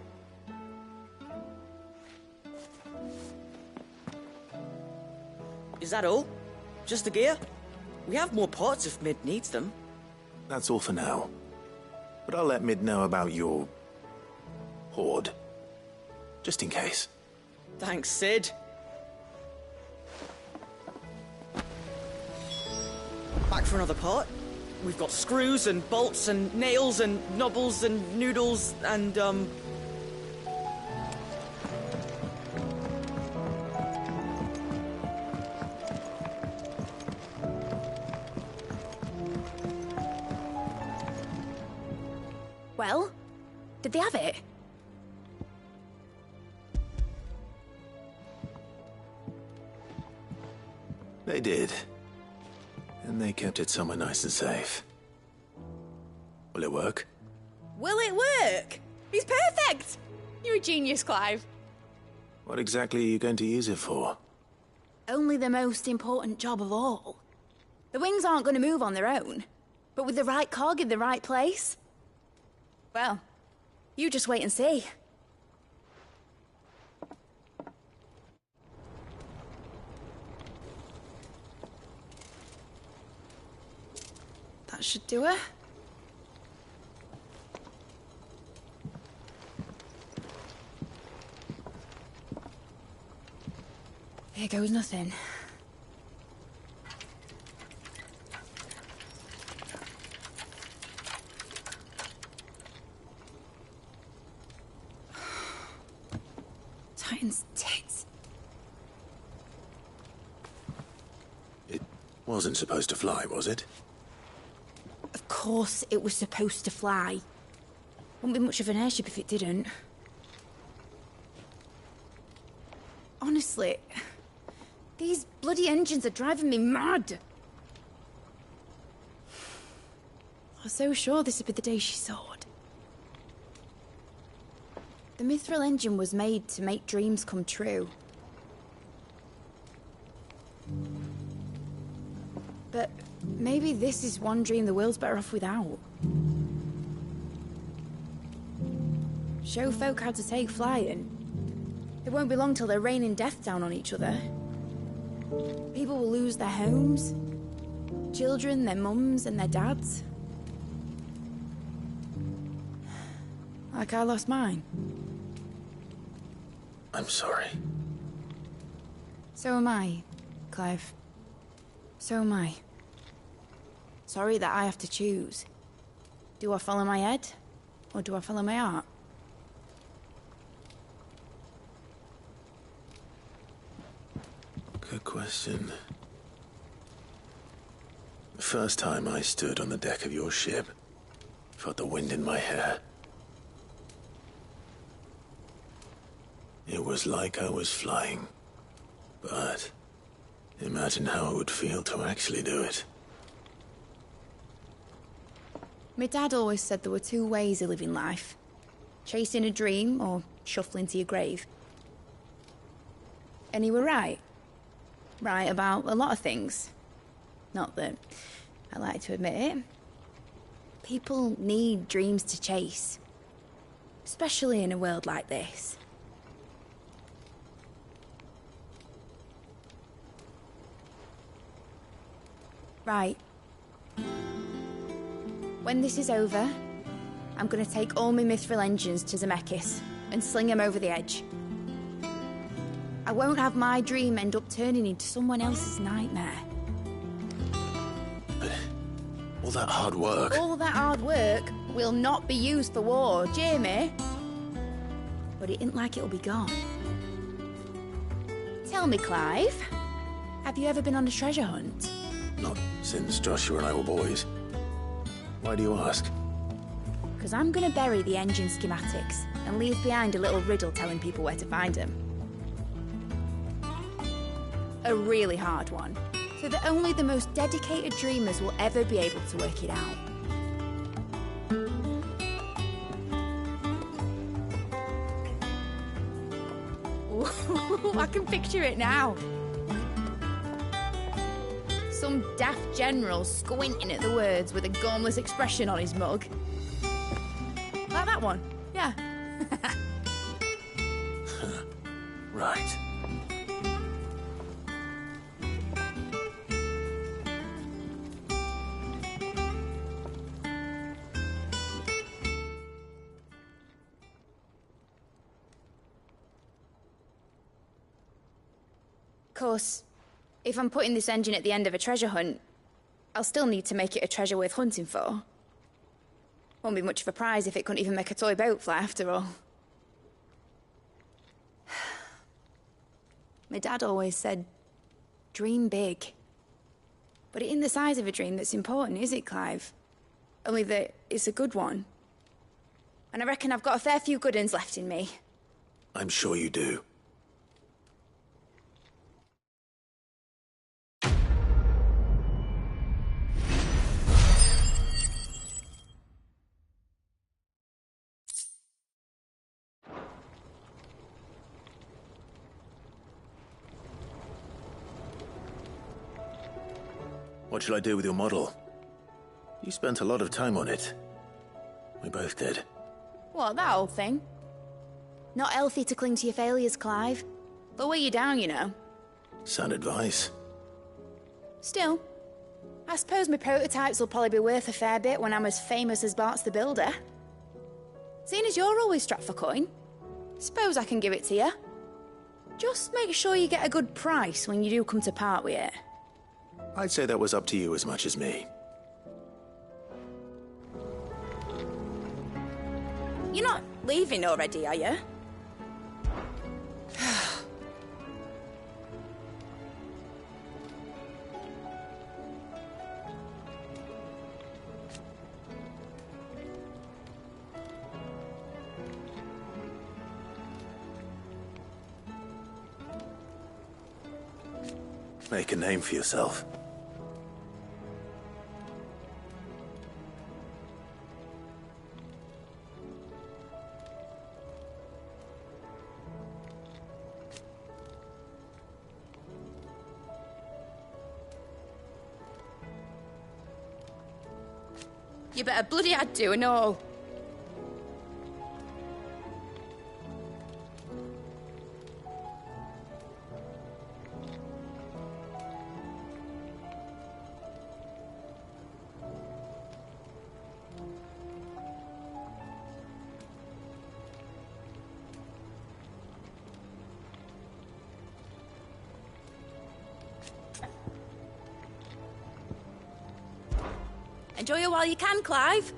Is that all? Just the gear? We have more parts if Mid needs them. That's all for now. But I'll let Mid know about your... hoard. Just in case. Thanks, Sid. Back for another part. We've got screws and bolts and nails and knobbles and noodles and, Well, did they have it? They did. And they kept it somewhere nice and safe. Will it work? Will it work? He's perfect! You're a genius, Clive. What exactly are you going to use it for? Only the most important job of all. The wings aren't going to move on their own. But with the right cog in the right place... well, you just wait and see. That should do it. Here goes nothing. Titan's tits. It wasn't supposed to fly, was it? Of course it was supposed to fly. Wouldn't be much of an airship if it didn't. Honestly, these bloody engines are driving me mad. I was so sure this would be the day she soared. The Mithril engine was made to make dreams come true. But maybe this is one dream the world's better off without. Show folk how to take flying. It won't be long till they're raining death down on each other. People will lose their homes. Children, their mums and their dads. Like I lost mine. I'm sorry. So am I, Clive. So am I. Sorry that I have to choose. Do I follow my head, or do I follow my heart? Good question. The first time I stood on the deck of your ship, felt the wind in my hair. It was like I was flying. But imagine how it would feel to actually do it. My dad always said there were two ways of living life. Chasing a dream or shuffling to your grave. And he were right. Right about a lot of things. Not that I like to admit it. People need dreams to chase. Especially in a world like this. Right. When this is over, I'm gonna take all my Mithril engines to Zemeckis and sling them over the edge. I won't have my dream end up turning into someone else's nightmare. But all that hard work... All that hard work will not be used for war, Jamie. But it ain't like it'll be gone. Tell me, Clive, have you ever been on a treasure hunt? Not since Joshua and I were boys. Why do you ask? Because I'm gonna bury the engine schematics and leave behind a little riddle telling people where to find them. A really hard one, so that only the most dedicated dreamers will ever be able to work it out. Ooh, I can picture it now. Some daft general squinting at the words with a gormless expression on his mug. Like that one, yeah. Right. course, if I'm putting this engine at the end of a treasure hunt, I'll still need to make it a treasure worth hunting for. Won't be much of a prize if it couldn't even make a toy boat fly after all. My dad always said, dream big. But it ain't the size of a dream that's important, is it, Clive? Only that it's a good one. And I reckon I've got a fair few good uns left in me. I'm sure you do. What shall I do with your model? You spent a lot of time on it. We both did. What, that old thing? Not healthy to cling to your failures, Clive. They'll weigh you down, you know. Sound advice. Still, I suppose my prototypes will probably be worth a fair bit when I'm as famous as Bart's the Builder. Seeing as you're always strapped for coin, suppose I can give it to you. Just make sure you get a good price when you do come to part with it. I'd say that was up to you as much as me. You're not leaving already, are you? Make a name for yourself. You better bloody had to and all. Enjoy it while you can, Clive.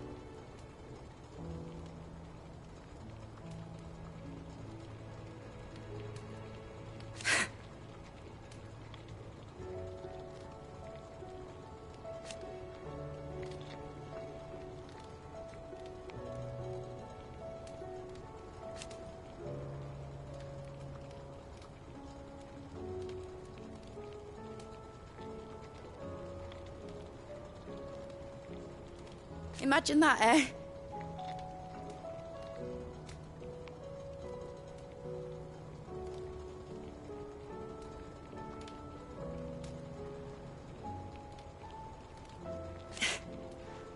Imagine that, eh?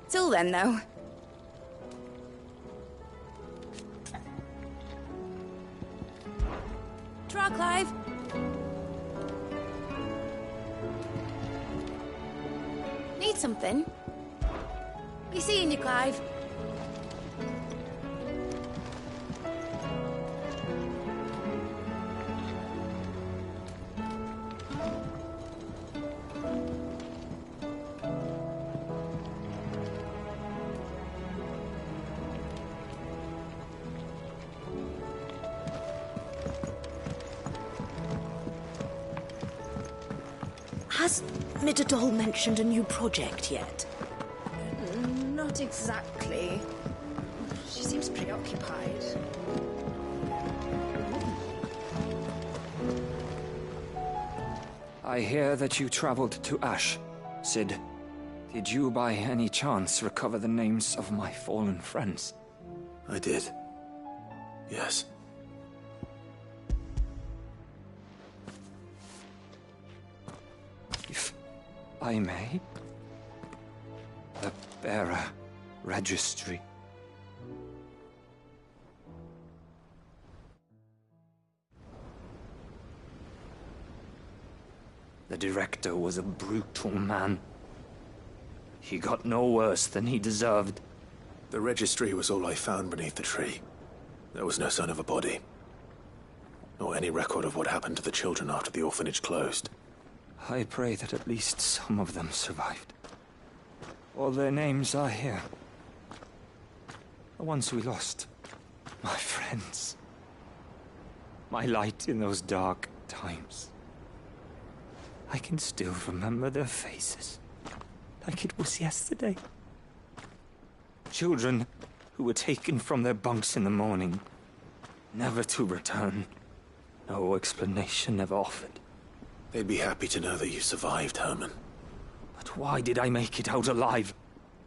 Till then, though. Try, Clive. Need something? Be seeing you, Clive. Has Midadol mentioned a new project yet? Not exactly. She seems preoccupied. I hear that you traveled to Ash, Sid. Did you by any chance recover the names of my fallen friends? I did. Yes. If I may? The bearer registry. The director was a brutal man. He got no worse than he deserved. The registry was all I found beneath the tree. There was no sign of a body. Nor any record of what happened to the children after the orphanage closed. I pray that at least some of them survived. All their names are here. The ones we lost. My friends. My light in those dark times. I can still remember their faces, like it was yesterday. Children who were taken from their bunks in the morning, never to return. No explanation ever offered. They'd be happy to know that you survived, Herman. But why did I make it out alive,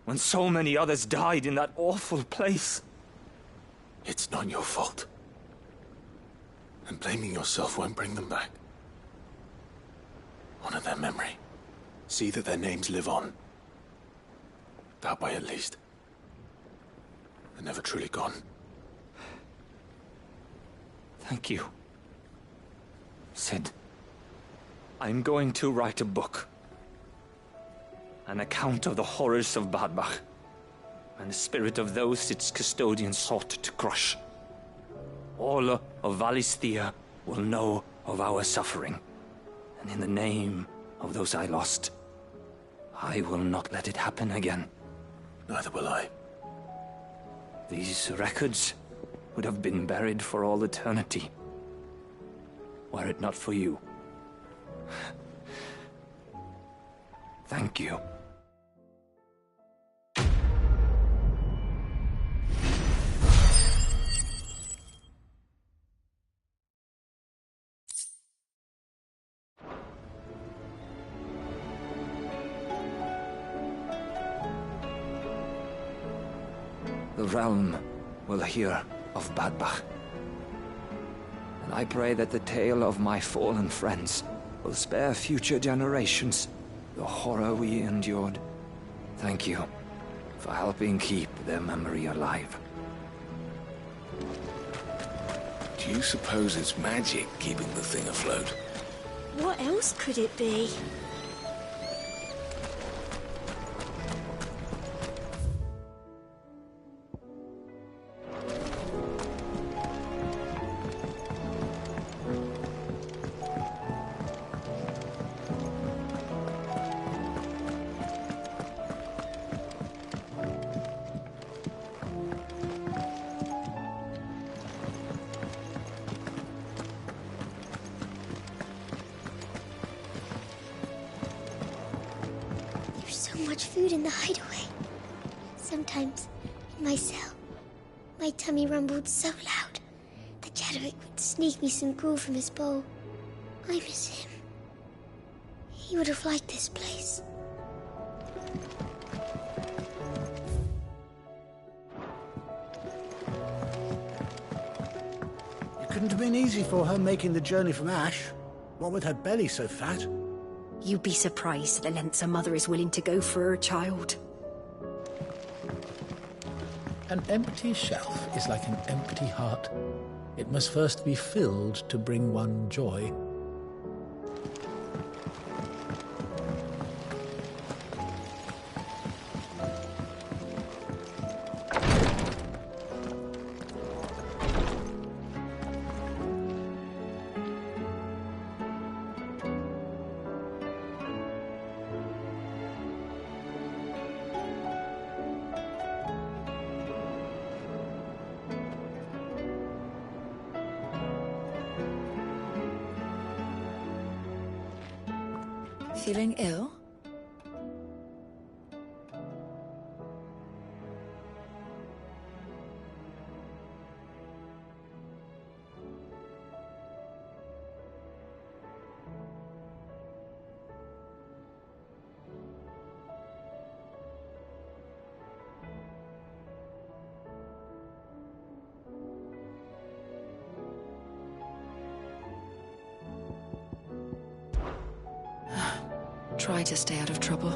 when so many others died in that awful place? It's not your fault. And blaming yourself won't bring them back. Honor their memory. See that their names live on. That way, at least. They're never truly gone. Thank you. Sid, I'm going to write a book. An account of the horrors of Badbach, and the spirit of those its custodians sought to crush. All of Valisthea will know of our suffering, and in the name of those I lost, I will not let it happen again. Neither will I. These records would have been buried for all eternity, were it not for you. Thank you. The realm will hear of Badbach. And I pray that the tale of my fallen friends will spare future generations the horror we endured. Thank you for helping keep their memory alive. Do you suppose it's magic keeping the thing afloat? What else could it be? Food in the hideaway. Sometimes, in my cell, my tummy rumbled so loud that Chadwick would sneak me some gruel from his bowl. I miss him. He would have liked this place. It couldn't have been easy for her making the journey from Ash, what with her belly so fat. You'd be surprised at the lengths a mother is willing to go for her child. An empty shelf is like an empty heart. It must first be filled to bring one joy. Feeling ill? Try to stay out of trouble.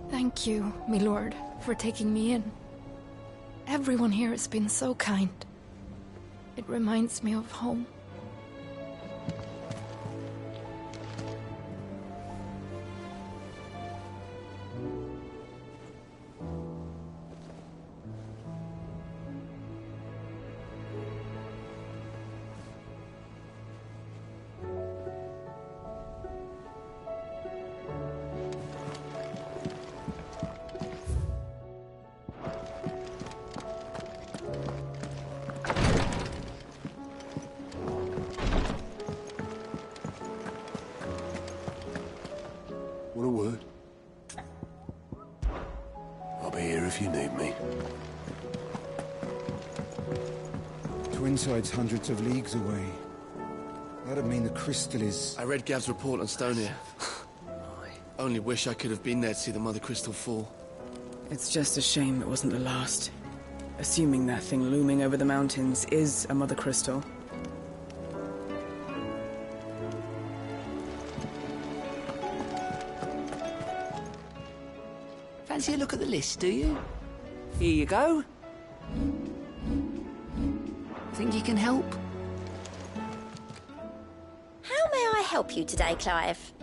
Thank you, my lord, for taking me in. Everyone here has been so kind. It reminds me of home. Want a word? I'll be here if you need me. Twinside's hundreds of leagues away. That'd mean the crystal is... I read Gav's report on Stonia. Only wish I could have been there to see the Mother Crystal fall. It's just a shame it wasn't the last. Assuming that thing looming over the mountains is a Mother Crystal. Fancy a look at the list, do you? Here you go. Think you can help? How may I help you today, Clive?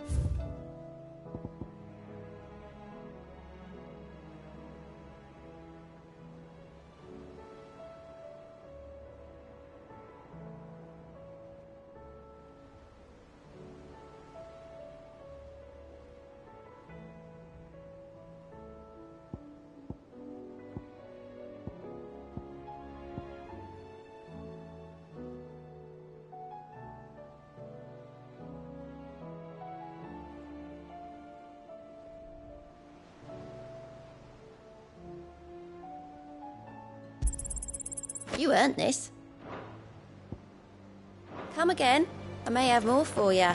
You earned this. Come again. I may have more for you.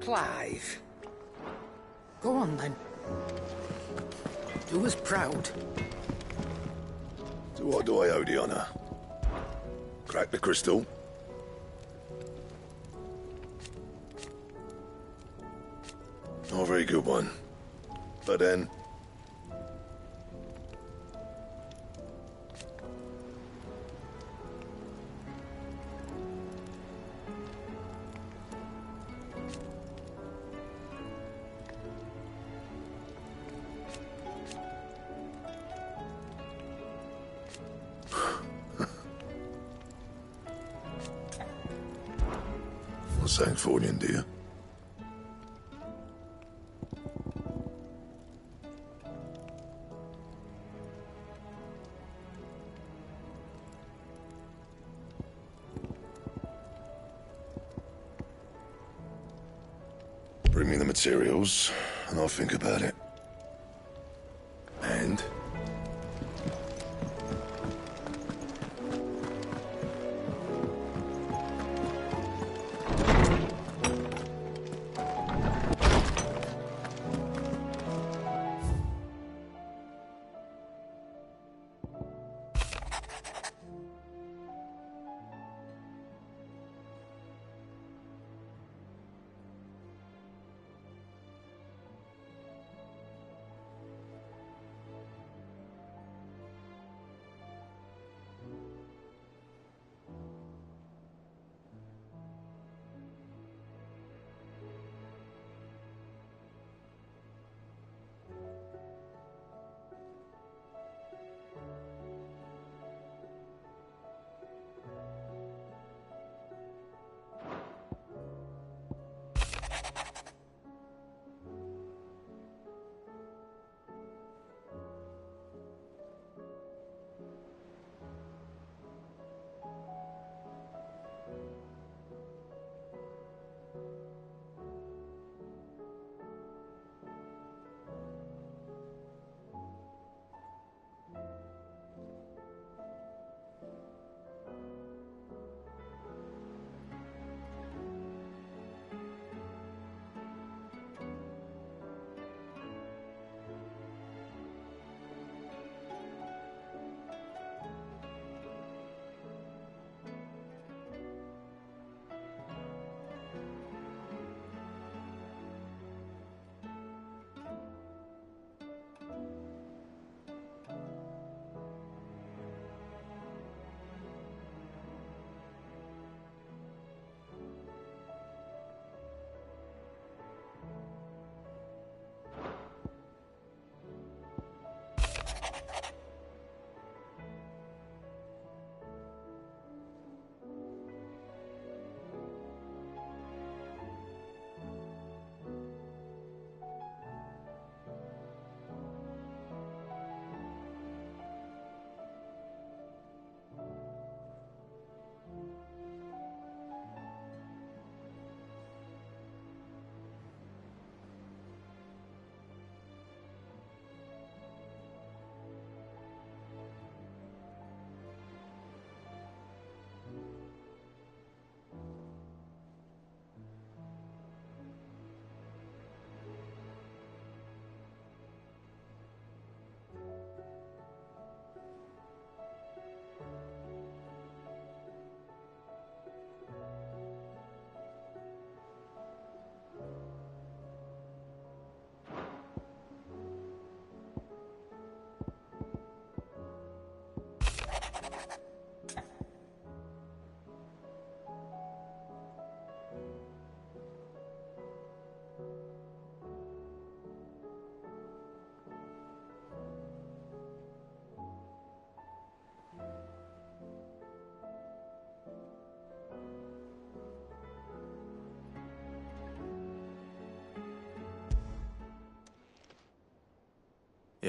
Clive. Go on, then. Do us proud. So what do I owe the honor? Crack the crystal? Not a very good one. But then... Sanctfordian, do you? Bring me the materials, and I'll think about it. And?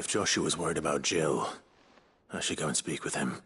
If Joshua's worried about Jill, I should go and speak with him.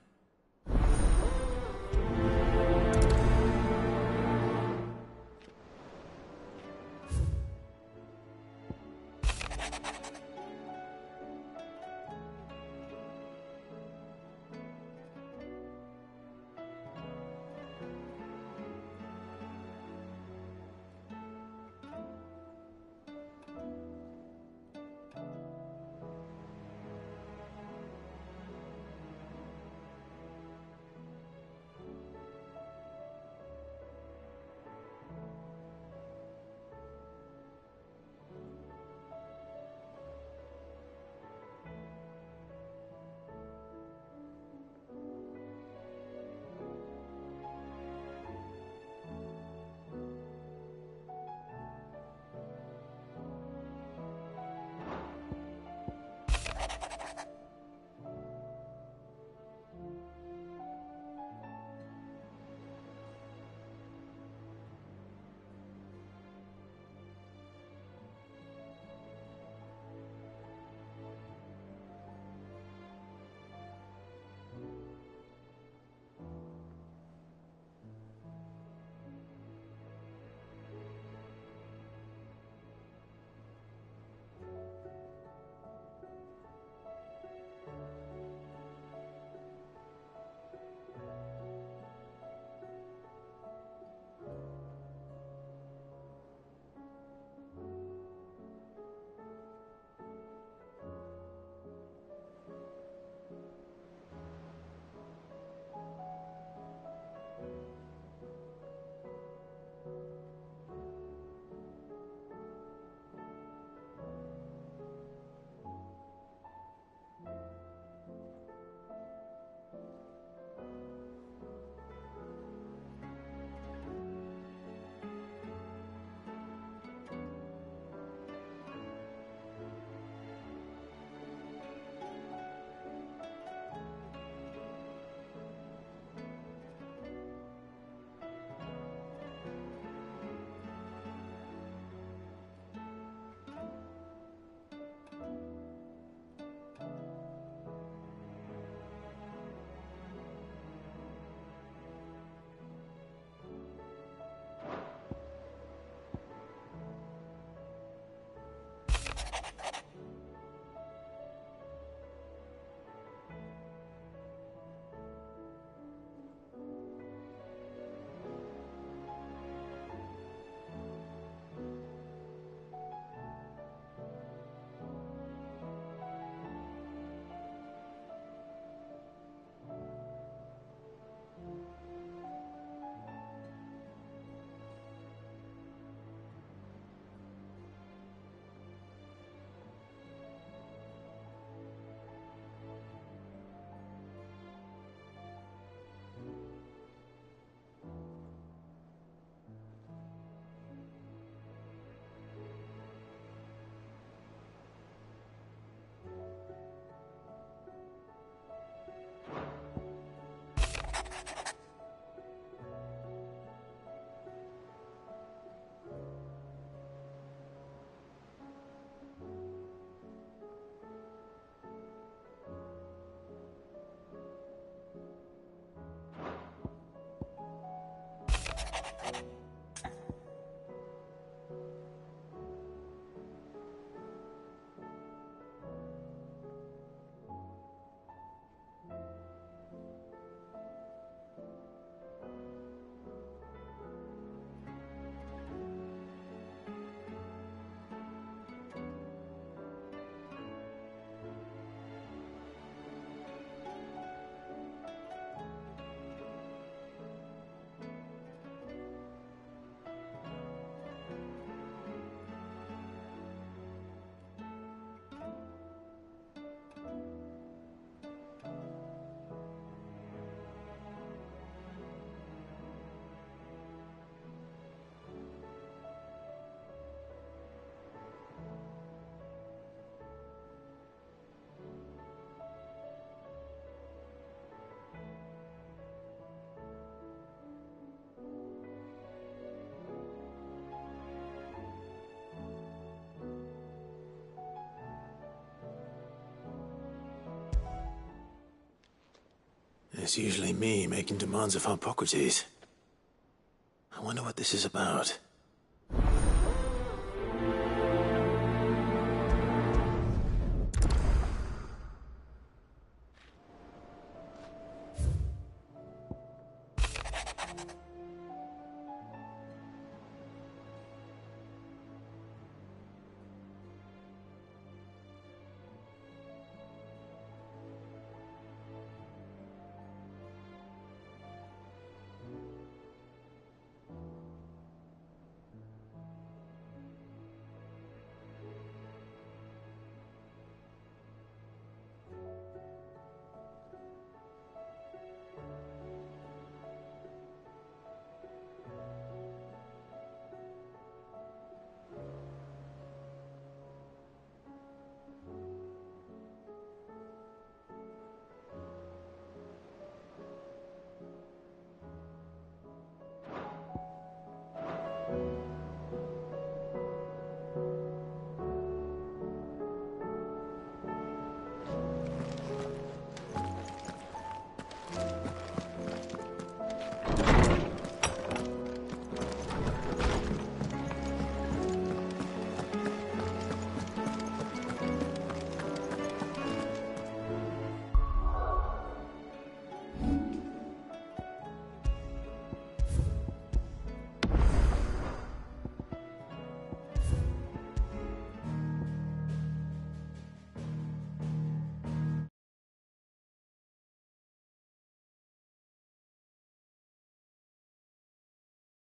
It's usually me making demands of Hippocrates. I wonder what this is about.